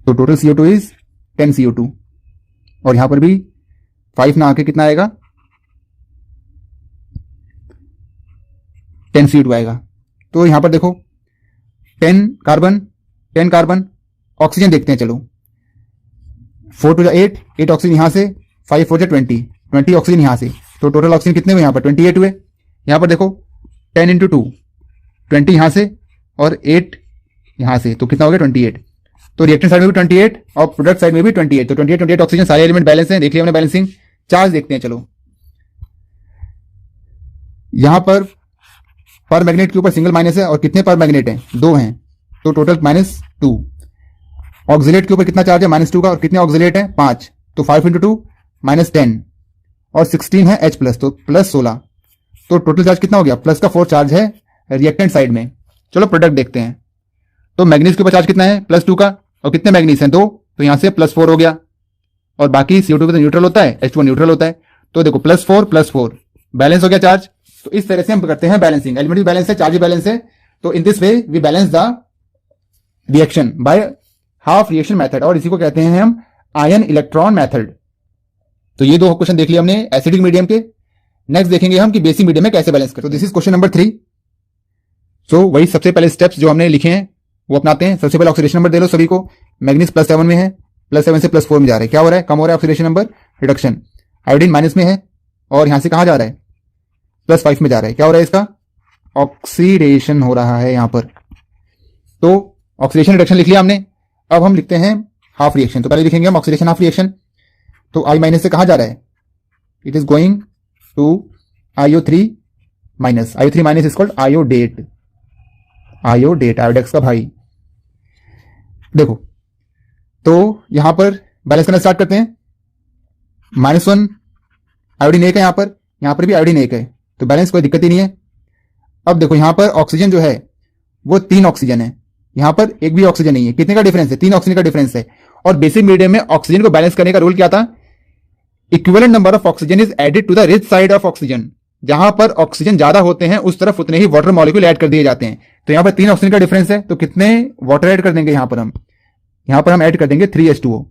तो टोटल CO2 इज 10 CO2, और यहां पर भी 5 ना आके कितना आएगा, 10 CO2 आएगा। तो यहां पर देखो 10 कार्बन, 10 कार्बन, ऑक्सीजन देखते हैं चलो, 4 टू 8, 8 ऑक्सीजन यहां से, 5 4 20, 20 ऑक्सीजन यहां से, तो टोटल ऑक्सीजन कितने हुए यहां पर, 28 हुए। यहां पर देखो 10 इंटू 2, 20 यहां से और 8 यहां से, तो कितना हो गया 28। तो रिएक्टेंट साइड में भी 28 और प्रोडक्ट साइड में भी 28, तो 28 28 ऑक्सीजन, सारे एलिमेंट बैलेंस हैं, देख लिया हमने बैलेंसिंग। चार्ज देखते हैं चलो, यहां पर मैग्नेट के ऊपर सिंगल माइनस है, और कितने पर मैग्नेट हैं, 2 हैं, तो टोटल -2। ऑक्सिलेट के ऊपर कितना चार्ज है, -2 का, और कितने ऑक्सिलेट है, 5, तो 5 इंटू 2 -10, और 16 है H प्लस, तो +16, तो टोटल चार्ज कितना हो गया, प्लस का 4 चार्ज है रिएक्टेंट साइड में। चलो प्रोडक्ट देखते हैं, तो मैग्नीज के ऊपर चार्ज कितना है, +2 का, और कितने मैग्नीज हैं, 2, तो यहां से +4 हो गया, और बाकी CO2 पे तो न्यूट्रल होता है, H2 न्यूट्रल होता है, तो देखो +4 बैलेंस हो गया चार्ज। तो इस तरह से हम करते हैं बैलेंसिंग, एलिमेंट भी बैलेंस है, चार्ज भी बैलेंस है। तो in this way we balance the reaction by half reaction method, और इसी को कहते हैं हम आयन इलेक्ट्रॉन मेथड। तो ये 2 क्वेश्चन देख लिया हमने एसिडिक मीडियम के। नेक्स्ट देखेंगे हम कि बेसिक मीडियम में कैसे बैलेंस करते हैं। तो दिस इज क्वेश्चन नंबर 3। सो वही सबसे पहले स्टेप्स जो हमने लिखे हैं वो अपनाते हैं। सबसे पहले ऑक्सीडेशन नंबर दे लो सभी को, मैग्नीज +7 में है, +7 से +4 में जा रहा है, क्या हो रहा है, कम हो रहा है oxidation number, reduction. Iodine minus में है, और यहां से कहां जा रहा है, +5 में जा रहा है, क्या हो रहा है इसका, ऑक्सीडेशन हो रहा है यहां पर। तो ऑक्सीडेशन रिडक्शन लिख लिया हमने। अब हम लिखते हैं हाफ रिएक्शन। तो पहले लिखेंगे हम ऑक्सीडेशन हाफ रिएक्शन। तो I माइनस से कहां जा रहा है, it is going to IO3 minus, IO3 minus is called iodate, Iodex का भाई। देखो तो यहां पर बैलेंस करना स्टार्ट करते हैं। -1 आयोडीन 1 है, यहां पर भी आयोडीन 1 है, तो बैलेंस कोई दिक्कत ही नहीं है। अब देखो यहां पर ऑक्सीजन जो है वो 3 ऑक्सीजन है, यहां पर एक भी ऑक्सीजन नहीं है, कितने का डिफरेंस है, 3 ऑक्सीजन का डिफरेंस है। और बेसिक मीडियम में ऑक्सीजन को बैलेंस करने का रूल क्या था, equivalent number of oxygen is added to the rich side of oxygen. जहां पर ऑक्सीजन ज्यादा होते हैं उस तरफ उतने ही वाटर मॉलिक्यूल ऐड कर दिए जाते हैं। तो यहां पर 3 ऑक्सीजन का डिफरेंस है, तो कितने वाटर ऐड कर देंगे, यहां पर हम ऐड कर देंगे 3H2O।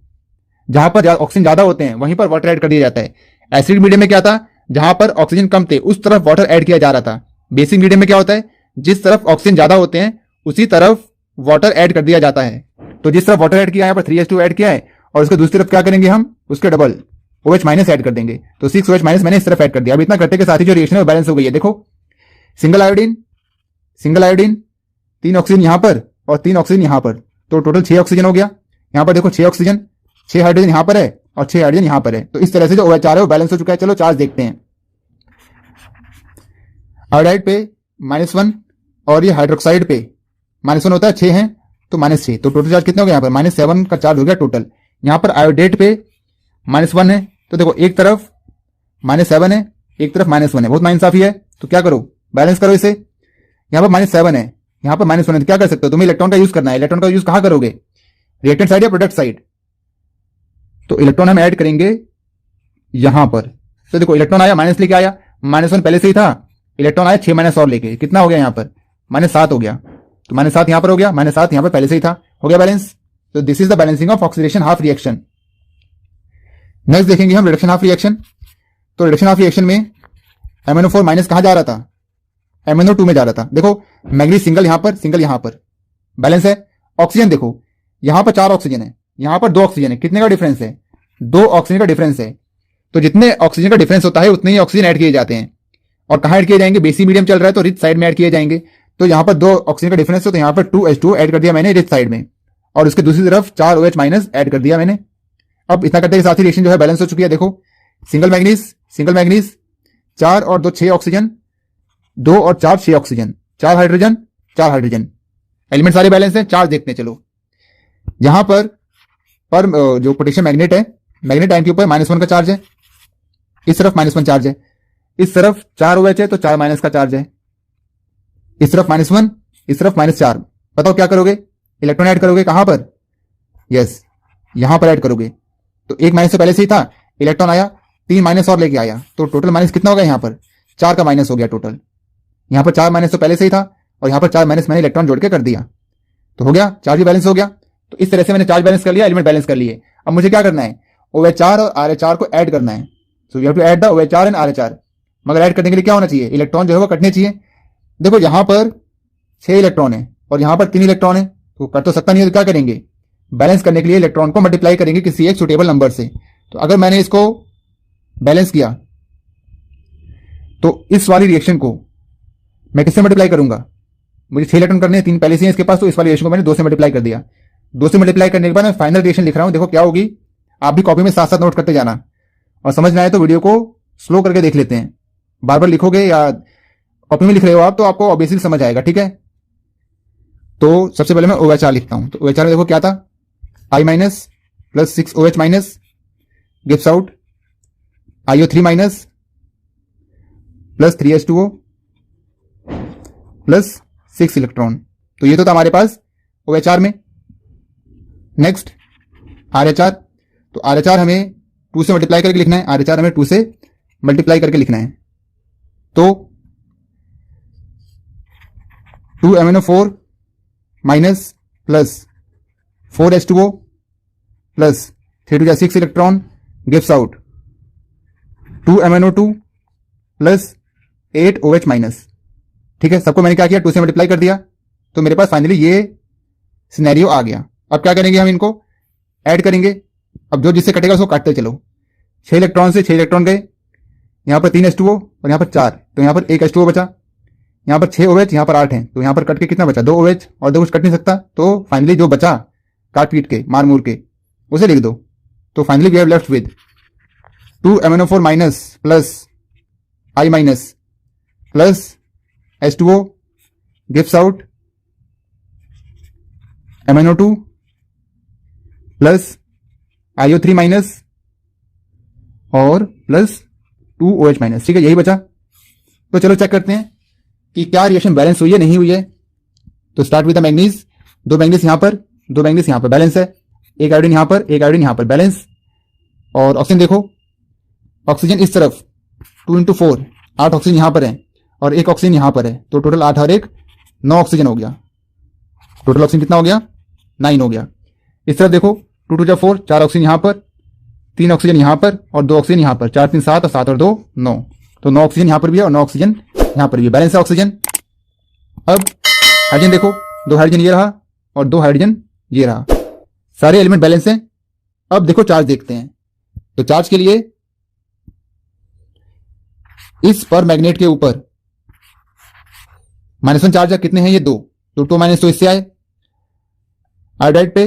जहां पर ऑक्सीजन ज्यादा होते हैं वहीं पर वाटर ऐड कर दिया जाता है। एसिडिक मीडियम में क्या था, जहां पर ऑक्सीजन कम थे उस तरफ वाटर ऐड किया जा रहा था। बेसिक मीडियम में क्या होता है, जिस तरफ ऑक्सीजन ज्यादा होते हैं उसी तरफ वाटर ऐड कर दिया जाता है। तो जिस तरफ वाटर ऐड किया है, यहाँ पर 3H2 ऐड किया है, और उसके दूसरी तरफ क्या करेंगे हम, उसके डबल OH माइनस ऐड कर देंगे। तो 6OH माइनस मैंने इस तरफ ऐड कर दिया। अब इतना करते के साथ ही जो रिएक्शन है बैलेंस हो गई है। देखो सिंगल आयोडीन 3 ऑक्सीजन यहां पर और 3 ऑक्सीजन यहां पर, तो टोटल 6 ऑक्सीजन हो गया। यहां पर देखो 6 ऑक्सीजन, 6 हाइड्रोजन यहां पर है और 6 हाइड्रोजन यहां पर है। तो इस तरह से जो OH आ रहा है वो बैलेंस हो चुका है। चलो चार्ज देखते हैं। आयोडाइड पे -1 और ये हाइड्रोक्साइड पे -1 होता है, 6 है तो -6, तो टोटल चार्ज कितना हो गया, यहाँ पर -7 का चार्ज हो गया टोटल। यहां पर आयोडेट पे -1 है, तो देखो एक तरफ -7 है, एक तरफ -1 है, बहुत नाइंसाफी है। तो क्या करो, बैलेंस करो इसे। यहां पर -7 है, यहां पर -1 है, तो क्या कर सकते हो, तुम्हें इलेक्ट्रॉन का यूज करना है। इलेक्ट्रॉन का यूज कहां करोगे, रिएक्टेंट साइड या प्रोडक्ट साइड। तो इलेक्ट्रॉन हम ऐड करेंगे यहां पर। तो देखो इलेक्ट्रॉन आया, माइनस लेके आया, -1 पहले से ही था, इलेक्ट्रॉन आया 6 माइनस और लेके, कितना हो गया यहां पर, -7 हो गया। तो -7 यहां पर हो गया, -7 यहां पर पहले से ही था, हो गया बैलेंस। तो this is the balancing of oxidation half reaction. Next देखेंगे हम रिडक्शन हाफ रिएक्शन। तो रिडक्शन हाफ रिएक्शन में MnO4 माइनस कहां जा रहा था, MnO2 में जा रहा था। देखो मैग्नीज सिंगल यहां पर, सिंगल यहां पर, बैलेंस है। ऑक्सीजन देखो यहां पर 4 ऑक्सीजन है, यहां पर 2 ऑक्सीजन है, कितने का डिफरेंस है, 2 ऑक्सीजन का डिफरेंस है। तो जितने ऑक्सीजन का डिफरेंस होता है उतने ही ऑक्सीजन ऐड किए जाते हैं। और कहां ऐड किए जाएंगे, बेसिक मीडियम चल रहा है तो रिच साइड में ऐड किए जाएंगे। तो यहां पर 2 ऑक्सीजन का डिफरेंस है, तो यहां पर 2H2 ऐड कर दिया मैंने रिच साइड में, और उसके दूसरी तरफ 4 OH माइनस ऐड कर दिया मैंने। अब इतना करते के साथ ही रिएक्शन जो है बैलेंस हो चुकी है। देखो सिंगल मैग्नीज 4 और 2 6 ऑक्सीजन, 2 और 4 6 ऑक्सीजन, 4 हाइड्रोजन 4 हाइड्रोजन, एलिमेंट सारे बैलेंस हैं। चार्ज देखते हैं चलो। यहां पर जो पोटेशियम मैग्नेट है, मैग्नेट आयन के ऊपर -1 का चार्ज है, इस तरफ -1 चार्ज है, इस तरफ 4 OH है तो 4 माइनस का चार्ज है, इस तरफ -1 इस तरफ -4। बताओ क्या करोगे, इलेक्ट्रॉन ऐड करोगे कहां पर, यस यहां पर ऐड करोगे। तो एक माइनस तो पहले से ही था, इलेक्ट्रॉन आया, 3 माइनस और लेके आया, तो टोटल माइनस कितना होगा यहाँ पर, 4 का माइनस हो गया टोटल। यहाँ पर 4 माइनस तो पहले से ही था और यहाँ पर 4 माइनस मैंने इलेक्ट्रॉन जोड़ के कर दिया, तो हो गया, चार्ज भी बैलेंस हो गया। तो इस तरह से मैंने चार्ज बैलेंस कर लिया, एलिमेंट बैलेंस कर लिए। अब मुझे क्या करना है, OH4 और RH4 को ऐड करना है। So you have to add the OH4 and RH4। मगर ऐड करने के लिए क्या होना चाहिए, इलेक्ट्रॉन जो है वो कटने चाहिए। देखो यहाँ पर 6 इलेक्ट्रॉन है और यहाँ पर 3 इलेक्ट्रॉन है, तो कट तो सकता नहीं है, तो क्या करेंगे, बैलेंस करने के लिए इलेक्ट्रॉन को मल्टीप्लाई करेंगे किसी एक सुटेबल नंबर से। तो अगर मैंने इसको बैलेंस किया तो इस वाली रिएक्शन को मैं किससे मल्टीप्लाई करूंगा, मुझे 6 इलेक्ट्रॉन करने हैं, 3 पहले से हैं इसके पास, तो इस वाली रिएक्शन को मैंने 2 से मल्टीप्लाई कर दिया। 2 से मल्टीप्लाई करने के बाद मैं फाइनल रिएक्शन लिख रहा हूं, देखो क्या होगी। आप भी कॉपी में साथ साथ नोट करते जाना, और समझ में आए तो वीडियो को स्लो करके देख लेते हैं। बार बार लिखोगे या कॉपी में लिख रहे हो आप तो आपको ऑब्वियसली समझ आएगा, ठीक है। तो सबसे पहले मैं OH4 लिखता हूं। तो OH4 में देखो क्या था, I minus plus 6OH minus gives out IO3 minus plus 3H2O plus 6 electron. तो ये तो था हमारे पास OH4 में। नेक्स्ट RH4, तो RH4 हमें 2 से मल्टीप्लाई करके लिखना है, RH4 हमें 2 से मल्टीप्लाई करके लिखना है। तो 2MnO4 minus plus 4H2O plus 3 2 6 electron gives out 2MnO2 plus 8OH minus. ठीक है, सबको मैंने क्या किया, 2 से मल्टीप्लाई कर दिया, तो मेरे पास फाइनली ये सिनेरियो आ गया। अब क्या करेंगे, हम इनको ऐड करेंगे। अब जो जिससे कटेगा उसको काटते चलो। 6 इलेक्ट्रॉन से 6 इलेक्ट्रॉन गए, यहाँ पर 3 H2O और यहाँ पर 4, तो यहाँ पर 1 H2O बचा, यहाँ पर 6 OH, यहाँ पर 8 है, तो यहाँ पर कट के कितना बचा, 2 OH, और 2 कुछ कट नहीं सकता, तो फाइनली जो बचा काट पीट के मार मूर के उसे लिख दो। तो finally we have left with 2MnO4 minus plus I minus plus H2O gives out MnO2 plus IO3 minus और प्लस 2OH माइनस। ठीक है, यही बचा। तो चलो चेक करते हैं कि क्या रिएक्शन बैलेंस हुई है नहीं हुई है। तो start with the manganese, 2 manganese यहां पर, 2 मैग्नीज यहां पर, बैलेंस है। एक आयोडीन यहां पर, एक आयोडीन यहां पर, बैलेंस। और ऑक्सीजन देखो, ऑक्सीजन इस तरफ 2 × 4, 8 ऑक्सीजन यहां पर है और एक ऑक्सीजन यहां पर है, तो टोटल 8 और 1 9 ऑक्सीजन हो गया। टोटल ऑक्सीजन कितना हो गया, 9 हो गया। इस तरफ देखो 2 2 4, 4 ऑक्सीजन यहां पर, 3 ऑक्सीजन यहां पर और 2 ऑक्सीजन यहां पर, 4 3 7 और 7 और 2 9, तो 9 ऑक्सीजन यहां पर भी है और 9 ऑक्सीजन यहां पर भी, बैलेंस है ऑक्सीजन। अब हाइड्रोजन देखो, 2 हाइड्रोजन ये रहा और 2 हाइड्रोजन ये रहा, सारे एलिमेंट बैलेंस हैं। अब देखो चार्ज देखते हैं। तो चार्ज के लिए इस पर मैग्नेट के ऊपर -1 चार्ज है, कितने हैं ये 2, तो 2 माइनस तो इससे आए। आयोडाइड पे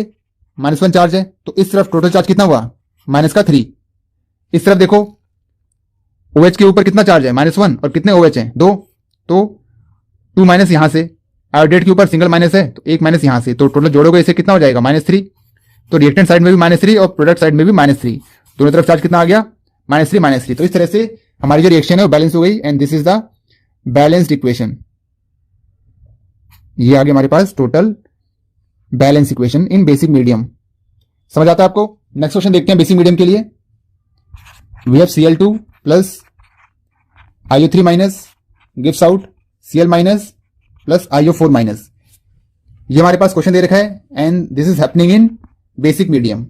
-1 चार्ज है, तो इस तरफ टोटल चार्ज कितना हुआ, -3। इस तरफ देखो OH के ऊपर कितना चार्ज है, -1, और कितने OH हैं 2, तो 2 माइनस यहां से। आयोडाइड के ऊपर सिंगल माइनस है, तो 1 माइनस यहां से, तो टोटल जोड़ोगे इसे कितना हो जाएगा, -3। तो रिएक्टेंट साइड में भी -3 और प्रोडक्ट साइड में भी -3, दोनों तरफ चार्ज कितना आ गया, -3। तो इस तरह से हमारी जो रिएक्शन है वो बैलेंस हो गई, and this is the balanced equation. ये आ गया हमारे पास total balance equation in basic medium. समझ आता है आपको। नेक्स्ट क्वेश्चन देखते हैं बेसिक मीडियम के लिए। We have Cl2 plus IO3 minus gives out Cl minus plus IO4 minus. ये हमारे पास क्वेश्चन दे रखा है, and this is happening in basic medium.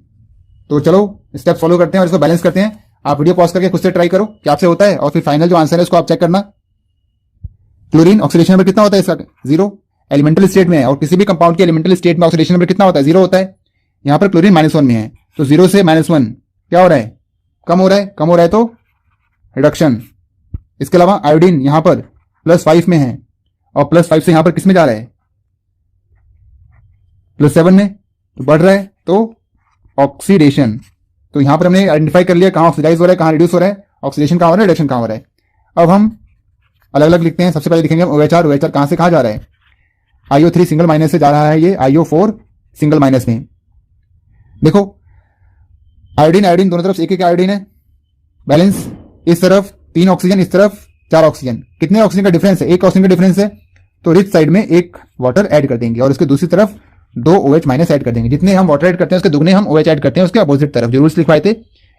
तो चलो स्टेप फॉलो करते हैं और इसको बैलेंस करते हैं। आप वीडियो पॉज करके खुद से ट्राई करो क्या आपसे होता है, और फिर फाइनल जो आंसर है उसको आप चेक करना। क्लोरीन ऑक्सीडेशन नंबर कितना होता है इसका, 0 एलिमेंटल स्टेट में है, और किसी भी कंपाउंड के एलिमेंटल स्टेट में ऑक्सीडेशन नंबर कितना होता है, 0 होता है। यहां पर क्लोरीन -1 में है, तो 0 से -1 क्या हो रहा है, कम हो रहा है। कम हो रहा है तो रिडक्शन। इसके अलावा आयोडीन यहां पर +5 में है, और +5 से यहां पर किस में जा रहा है, +7 में, तो बढ़ रहा है, तो ऑक्सीडेशन। तो यहां पर हमने आइडेंटिफाई कर लिया कहां ऑक्सीडाइज हो रहा है, कहां रिड्यूस हो रहा है, ऑक्सीडेशन कहां हो रहा है, रिडक्शन कहां हो रहा है। अब हम अलग अलग लिखते हैं। सबसे पहले लिखेंगे OH कहां से कहां जा रहा है, IO3 सिंगल माइनस से जा रहा है, ये IO4 सिंगल माइनस में। देखो आयोडीन दोनों तरफ एक एक आयोडीन है, बैलेंस। इस तरफ 3 ऑक्सीजन, इस तरफ 4 ऑक्सीजन, कितने ऑक्सीजन का डिफरेंस है, 1 ऑक्सीजन का डिफरेंस है, तो रिच साइड में 1 वाटर ऐड कर देंगे और इसके दूसरी तरफ दो OH माइनस ऐड कर देंगे। जितने हम वाटर ऐड करते हैं उसके दुगने हम OH ऐड करते हैं उसके अपोजिट तरफ। जो रूल्स लिखवाए थे,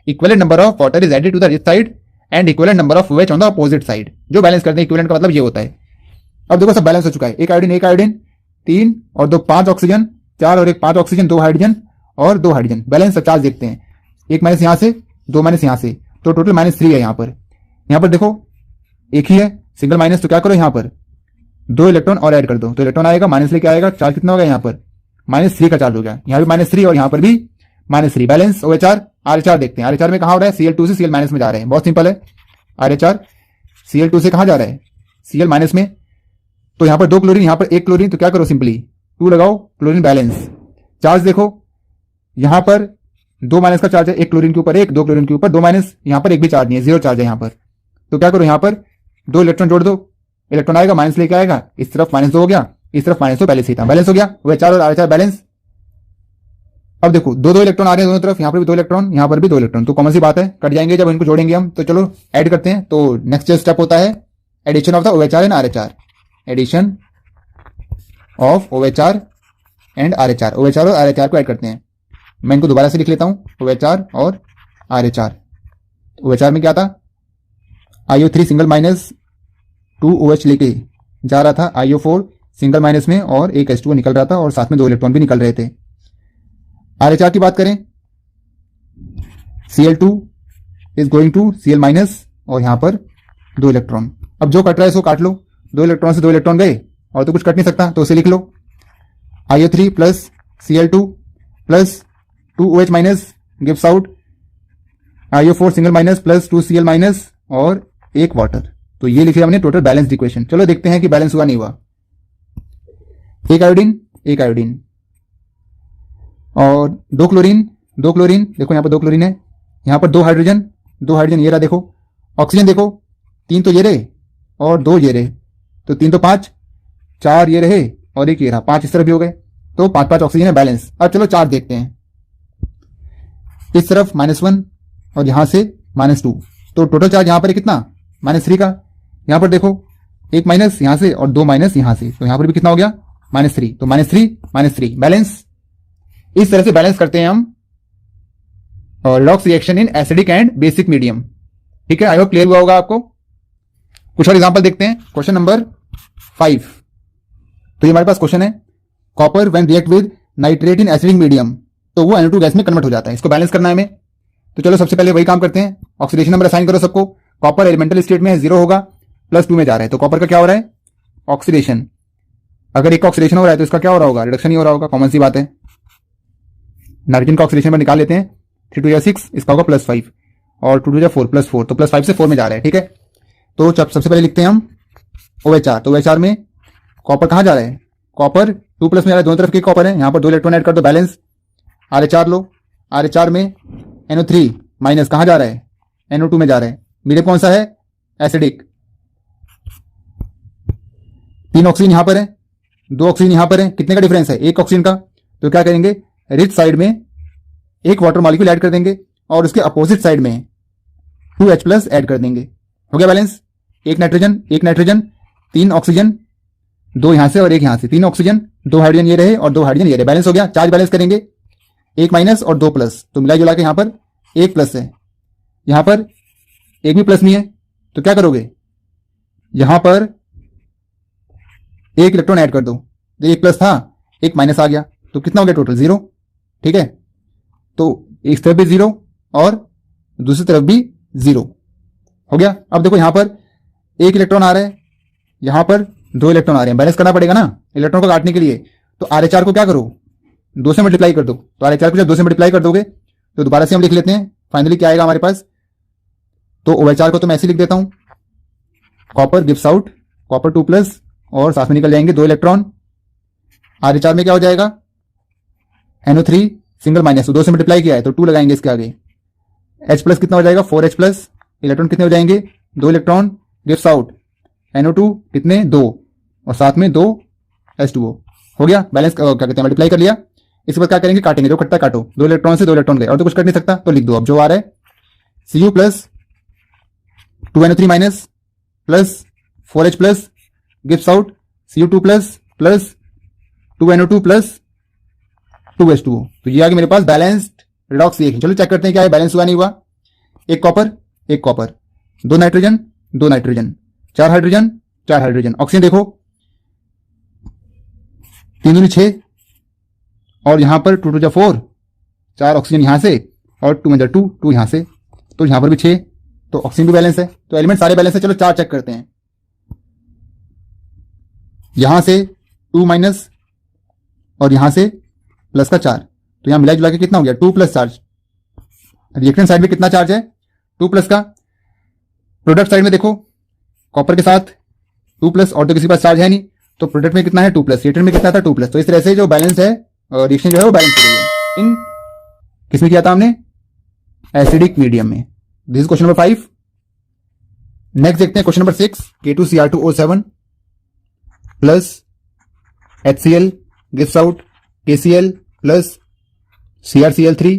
equivalent number of water is added to the rich side and equivalent number of OH on the opposite side. जो बैलेंस करते हैं इक्विवेलेंट का मतलब ये होता है। अब देखो सब बैलेंस हो चुका है। एक आयोडीन 3 और 2 5 ऑक्सीजन, 4 और 1 5 ऑक्सीजन, 2 हाइड्रोजन और 2 हाइड्रोजन। बैलेंस चार्ज देखते हैं, 1 माइनस यहां से, 2 माइनस यहां से, तो टोटल -3 है। यहां पर देखो एक ही है सिंगल माइनस, तो क्या करो यहां पर 2 इलेक्ट्रॉन और ऐड कर दो, तो इलेक्ट्रॉन आएगा, माइनस लेके आएगा, चार्ज कितना होगा, यहां पर -3 का चार्ज हो गया। यहां भी -3 और यहां पर भी -3। बैलेंस OHR RH देखते हैं। RH में कहां हो रहा है, Cl2 से Cl- में जा रहे हैं। बहुत सिंपल है, RH Cl2 से कहां जा रहा है, Cl- में। तो यहां पर 2 क्लोरीन, यहां पर 1 क्लोरीन, तो क्या करो सिंपली 2 लगाओ, क्लोरीन बैलेंस। चार्ज देखो यहां पर 2 माइनस का चार्ज है, 1 क्लोरीन के ऊपर 1, 2 क्लोरीन के ऊपर 2 माइनस, यहां पर एक भी चार्ज नहीं है, 0 चार्ज है यहां पर। तो क्या करो यहां पर 2 इलेक्ट्रॉन जोड़ दो, इलेक्ट्रॉन आएगा, माइनस लेके आएगा, इस तरफ -2 हो गया, इस तरफ -2 पहले से ही था। बैलेंस हो गया, OHR और RH बैलेंस। अब देखो 2 इलेक्ट्रॉन आ रहे हैं दोनों तरफ, यहां पर भी 2 इलेक्ट्रॉन, यहां पर भी 2 इलेक्ट्रॉन, तो कॉमन सी बात है, कट जाएंगे जब इनको जोड़ेंगे हम। तो चलो ऐड करते हैं। तो नेक्स्ट स्टेप होता है addition of the OHR and RH। Addition of OHR and RH, OHR और RH को ऐड करते हैं। मैं इनको दोबारा से लिख लेता हूं, OHR और RH। OHR में क्या था, IO3 सिंगल माइनस 2 OH लेके जा रहा था, IO4 सिंगल माइनस में और एक H2O निकल रहा था और साथ में 2 इलेक्ट्रॉन भी निकल रहे थे। RH की बात करें, Cl2 is going to Cl minus और यहां पर 2 इलेक्ट्रॉन। अब जो कट रहा है इसको काट लो, 2 इलेक्ट्रॉन से 2 इलेक्ट्रॉन गए और तो कुछ कट नहीं सकता, तो उसे लिख लो IO3 plus Cl2 plus 2 OH minus gives out IO4 single minus plus 2 Cl minus और 1 वाटर। तो ये लिखे हमने टोटल बैलेंस्ड इक्वेशन। चलो देखते हैं कि बैलेंस हुआ नहीं हुआ। एक आयोडीन और 2 क्लोरीन, देखो यहां पर 2 क्लोरीन है, यहां पर 2 हाइड्रोजन, ये रहा देखो। ऑक्सीजन देखो 3 तो ये रहे और 2 ये रहे, तो 3 तो 5, 4 ये रहे और 1 ये रहा, 5 इस तरफ भी हो गए, तो 5 ऑक्सीजन है, बैलेंस। अब चलो चार्ज देखते हैं, इस तरफ -1 और यहां से -2, तो टोटल चार्ज यहां पर है कितना, -3 का। यहां पर देखो 1 माइनस यहां से और 2 माइनस यहां से, तो यहां पर भी कितना हो गया, -3, तो -3 बैलेंस। इस तरह से बैलेंस करते हैं हम redox reaction in acidic and basic medium. ठीक है, आई होप क्लियर हुआ होगा आपको। कुछ और एग्जांपल देखते हैं। क्वेश्चन नंबर 5, तो ये हमारे पास क्वेश्चन है, copper when react with nitrate in acidic medium, तो वो NO2 गैस में कन्वर्ट हो जाता है। इसको बैलेंस करना है हमें। तो चलो सबसे पहले वही काम करते हैं, ऑक्सीडेशन नंबर असाइन करो सबको। कॉपर एलिमेंटल स्टेट में 0 होगा, +2 में जा रहा है, तो कॉपर का क्या हो रहा है, ऑक्सीडेशन। अगर एक ऑक्सीडेशन हो रहा है तो इसका क्या हो रहा होगा, रिडक्शन ही हो रहा होगा, कॉमन सी बात है। नाइट्रोजन का ऑक्सीडेशन पर निकाल लेते हैं, 3 2 6, इसका होगा +5 और 2 2 4 +4, तो +5 से 4 में जा रहा है। ठीक है, तो सबसे पहले लिखते हैं हम OHR। तो OHR में कॉपर कहां जा रहा है, कॉपर 2+ में जा रहा है, दोनों तरफ के कॉपर है, यहां पर 2 इलेक्ट्रॉन ऐड कर दो, बैलेंस। RH लो, RH में NO3 माइनस कहां जा रहा है, NO2 में जा रहा है। मीडियम कौन सा है, एसिडिक। 3 ऑक्सीजन यहां पर है, 2 ऑक्सीजन यहां पर है, कितने का डिफरेंस है, 1 ऑक्सीजन का। तो क्या करेंगे, रिच साइड में 1 वाटर मॉलिक्यूल ऐड कर देंगे और उसके अपोजिट साइड में 2H+ ऐड कर देंगे। हो गया बैलेंस। एक नाइट्रोजन 3 ऑक्सीजन, 2 यहां से और 1 यहां से, 3 ऑक्सीजन 2 हाइड्रोजन ये रहे और 2 हाइड्रोजन ये रहे, बैलेंस हो गया। चार्ज बैलेंस करेंगे, 1 माइनस और 2 प्लस, तो मिला जुला के यहां पर 1 प्लस है, यहां पर 1 भी प्लस नहीं है, तो क्या करोगे, यहां पर 1 इलेक्ट्रॉन ऐड कर दो, तो 1 प्लस था, 1 माइनस आ गया, तो कितना हो गया टोटल, 0। ठीक है, तो एक तरफ भी 0 और दूसरी तरफ भी 0 हो गया। अब देखो यहां पर 1 इलेक्ट्रॉन आ रहा है, यहां पर 2 इलेक्ट्रॉन आ रहे हैं, बैलेंस करना पड़ेगा ना इलेक्ट्रॉन को काटने के लिए। तो RH को क्या करो, 2 से मल्टीप्लाई कर दो। तो RH को जब 2 से मल्टीप्लाई कर दोगे तो दोबारा से हम लिख लेते हैं, फाइनली क्या आएगा हमारे पास। तो OHR को तो मैं ऐसे लिख देता हूं, कॉपर गिव्स आउट कॉपर 2+ और साथ में निकल जाएंगे 2 इलेक्ट्रॉन। RH में क्या हो जाएगा, NO3 सिंगल माइनस, 2 से मल्टीप्लाई किया है तो 2 लगाएंगे इसके आगे। H+ कितना हो जाएगा, 4H+, इलेक्ट्रॉन कितने हो जाएंगे, 2 इलेक्ट्रॉन गिव्स आउट NO2 कितने, 2 और साथ में 2 H2O। हो गया बैलेंस, क्या कहते हैं, मल्टीप्लाई कर लिया। इसके बाद क्या करेंगे, काटेंगे, जो कटता काटो, 2 इलेक्ट्रॉन से 2 इलेक्ट्रॉन गए और तो कुछ कट नहीं सकता, तो लिख दो। अब जो आ रहा है Cu plus 2NO3 minus plus 4H+ gives out Cu2 plus 2NO2 plus 2H2O। तो ये आ गया मेरे पास बैलेंस्ड रिडॉक्स रिएक्शन। चलो चेक करते हैं क्या है, बैलेंस हुआ नहीं हुआ। एक कॉपर, दो नाइट्रोजन, चार हाइड्रोजन। ऑक्सीजन देखो, 3 दूनी 6 और यहां पर 2 2 4, 4 ऑक्सीजन यहां से और 2 1 2, 2 यहां से, तो यहां पर भी 6, तो ऑक्सीजन भी बैलेंस है। तो एलिमेंट सारे बैलेंस है। चलो 4 चेक करते हैं। यहां से 2 माइनस और यहां से प्लस का 4, तो यहां मिला जुला के कितना हो गया 2 प्लस चार्ज। रिएक्टेंट साइड में कितना चार्ज है 2 प्लस का। प्रोडक्ट साइड में देखो, कॉपर के साथ 2 प्लस और तो किसी के पास चार्ज है नहीं, तो प्रोडक्ट में कितना है 2 प्लस, रिएक्टेंट में कितना था 2 प्लस। तो इस तरह से जो बैलेंस है रिएक्शन जो है वो बैलेंस हो रही है। इन किसमें किया था हमने, एसिडिक मीडियम में। This is question number 5। Next देखते हैं question number 6। K2Cr2O7 plus HCl gives out KCl plus CrCl3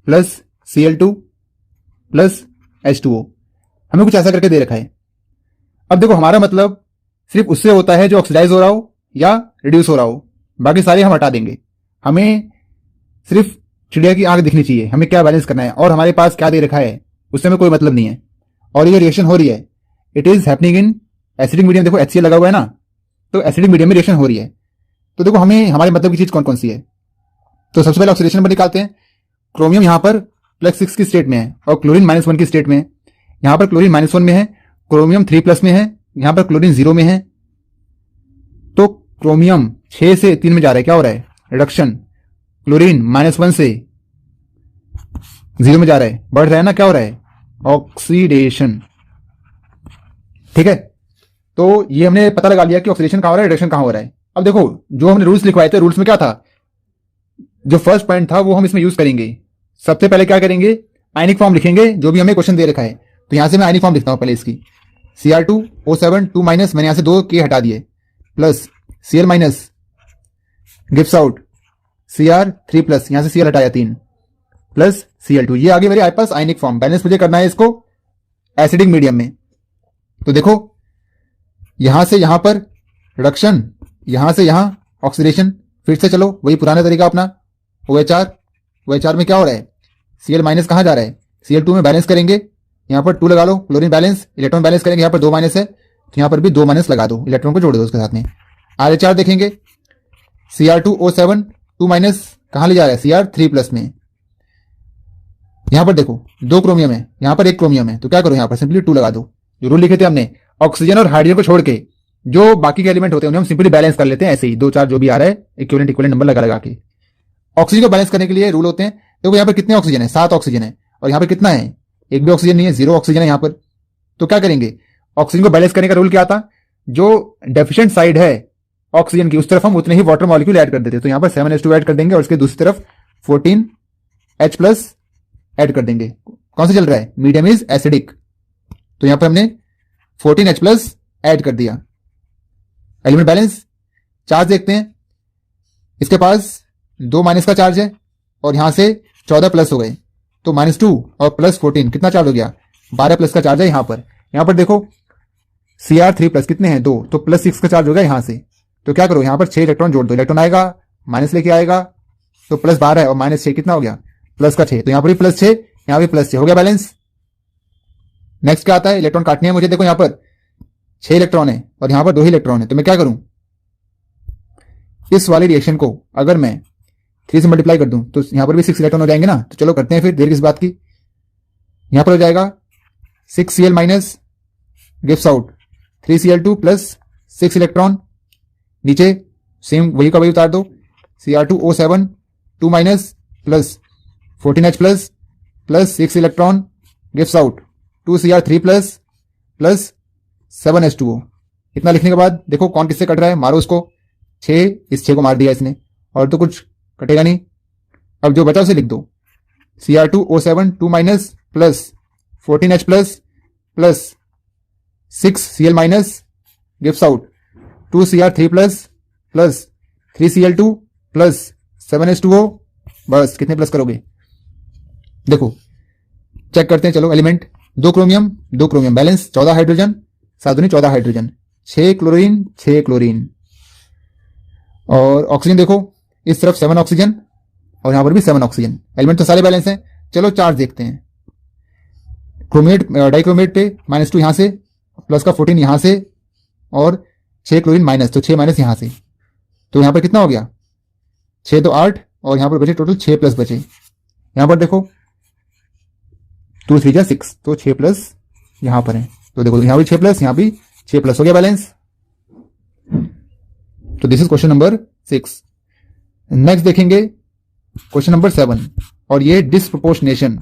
plus Cl2 plus H2O। हमें कुछ ऐसा करके दे रखा है। अब देखो हमारा मतलब सिर्फ उससे होता है जो ऑक्सीडाइज हो रहा हो या रिड्यूस हो रहा हो, बाकी सारे हम हटा देंगे। हमें सिर्फ चिड़िया की आंख दिखनी चाहिए, हमें क्या बैलेंस करना है और हमारे पास क्या दे रखा है उससे हमें कोई मतलब नहीं है। और ये रिएक्शन हो रही है, it is happening in acidic medium. देखो HCl लगा हुआ है ना, तो एसिडिक मीडियम में रिएक्शन हो रही है। तो देखो हमें हमारे मतलब की चीज कौन कौन सी है। तो सबसे पहले ऑक्सीडेशन नंबर निकालते हैं। क्रोमियम यहां पर +6 की स्टेट में है और क्लोरीन -1 की स्टेट में है। यहां पर क्लोरीन -1 में है, क्रोमियम 3+ में है, यहां पर क्लोरीन 0 में है। तो क्रोमियम 6 से 3 में जा रहा है, क्या हो रहा है रिडक्शन। क्लोरीन -1 से 0 में जा रहा है, बढ़ रहा है ना, क्या हो रहा है ऑक्सीडेशन। ठीक है, तो ये हमने पता लगा लिया कि ऑक्सीडेशन कहां हो रहा है, रिडक्शन कहां हो रहा है। अब देखो जो हमने रूल्स लिखवाए थे, रूल्स में क्या था, जो फर्स्ट पॉइंट था वो हम इसमें यूज करेंगे। सबसे पहले क्या करेंगे, आयनिक फॉर्म लिखेंगे जो भी हमें क्वेश्चन दे रखा है। तो यहां से मैं आयनिक फॉर्म लिखता हूं पहले इसकी। Cr2O7 2 माइनस, मैंने यहां से 2 के हटा दिए, plus Cl minus gives out Cr3+, यहां से Cl हटाया 3, प्लस Cl2। ये आगे मेरे पास आयनिक फॉर्म। बैलेंस मुझे करना है इसको एसिडिक मीडियम में। तो देखो यहां से यहां पर रिडक्शन, यहां से यहां ऑक्सीडेशन। फिर से चलो वही पुराना तरीका अपना, OHR में क्या हो रहा है, Cl माइनस कहां जा रहा है, Cl2 में बैलेंस करेंगे, यहां पर 2 लगा लो, क्लोरीन बैलेंस, इलेक्ट्रॉन बैलेंस करेंगे, यहां पर 2 माइनस है तो यहां पर भी 2 माइनस लगा दो, इलेक्ट्रॉन को जोड़ दो उसके साथ में। RH देखेंगे, Cr2O7 2 माइनस कहां ले जा रहा है, Cr3+ में। यहां पर देखो 2 क्रोमियम है, यहां पर 1 क्रोमियम है, तो क्या करो यहां पर सिंपली 2 लगा दो। जो रूल लिखे थे हमने, ऑक्सीजन और हाइड्रोजन को छोड़ के जो बाकी के एलिमेंट होते हैं उन्हें हम सिंपली बैलेंस कर लेते हैं, ऐसे ही 2 4 जो भी आ रहा है इक्विवेलेंट नंबर लगा लगा के। ऑक्सीजन को बैलेंस करने के लिए रूल होते हैं। देखो यहां पर कितने ऑक्सीजन है, 7 ऑक्सीजन है, और यहां पर कितना है, एक भी ऑक्सीजन नहीं है, 0 ऑक्सीजन है यहां पर। तो क्या करेंगे, ऑक्सीजन को बैलेंस करने का रूल क्या था, जो डेफिशिएंट साइड है ऑक्सीजन की उस तरफ हम उतने ही वाटर मॉलिक्यूल ऐड कर देते। तो यहां पर 7H2 ऐड कर देंगे और उसके दूसरी तरफ 14H+ ऐड कर देंगे। कौन सा चल रहा है, मीडियम इज एसिडिक, तो यहां पर हमने 14H+ ऐड कर दिया। Element balance. चार्ज देखते हैं, इसके पास 2 माइनस का चार्ज है और यहां से 14 प्लस हो गए, तो -2 और +14 कितना चार्ज हो गया, 12 प्लस का चार्ज है यहां पर। यहां पर देखो Cr3+ कितने हैं 2, तो +6 का चार्ज हो गया यहां से। तो क्या करो यहां पर 6 इलेक्ट्रॉन जोड़ दो, इलेक्ट्रॉन आएगा माइनस लेके आएगा, तो +12 और -6 कितना हो गया, प्लस का 6, तो यहां पर भी +6, यहां भी +6, हो गया बैलेंस। नेक्स्ट क्या आता है, इलेक्ट्रॉन काटने हैं मुझे। देखो यहां पर 6 इलेक्ट्रॉन है और यहां पर 2 ही इलेक्ट्रॉन है, तो मैं क्या करूं, इस वाली रिएक्शन को अगर मैं 3 से मल्टीप्लाई कर दूं तो यहां पर भी 6 इलेक्ट्रॉन हो जाएंगे ना। तो चलो करते हैं फिर, देर किस बात की। यहां पर हो जाएगा 6Cl minus gives out 3Cl2 plus 6 electron, नीचे सेम वही का वही उतार दो, Cr2O7 2 minus plus 14H+ plus 6 electron gives out 2Cr3 plus 7H2O। इतना लिखने के बाद देखो कौन किससे कट रहा है, मारो उसको, 6 इस 6 को मार दिया इसने, और तो कुछ कटेगा नहीं। अब जो बचा उसे लिख दो, Cr2O7 2 minus plus 14H+ plus 6Cl minus gives out 2Cr3 plus 3Cl2 plus 7H2O। बस कितने प्लस करोगे, देखो चेक करते हैं। चलो एलिमेंट, 2 क्रोमियम बैलेंस, 14 हाइड्रोजन, 7 दूनी 14 हाइड्रोजन, 6 क्लोरीन, और ऑक्सीजन देखो इस तरफ 7 ऑक्सीजन और यहां पर भी 7 ऑक्सीजन। एलिमेंट तो सारे बैलेंस हैं। चलो चार्ज देखते हैं। क्रोमेट डाइक्रोमेट पे -2 यहां से, प्लस का 14 यहां से, और 6 क्लोरीन माइनस, तो 6 माइनस यहां से, तो यहां पर कितना हो गया 6 तो 8, और यहां पर बचे टोटल 6 प्लस बचे। यहां पर देखो 2 3 6, तो 6 प्लस यहां पर है, तो देखो यहां भी 6 प्लस, यहां भी 6 प्लस, हो गया बैलेंस। तो this is question number 6। Next देखेंगे क्वेश्चन नंबर 7, और ये डिस्प्रोपोर्शनेशन।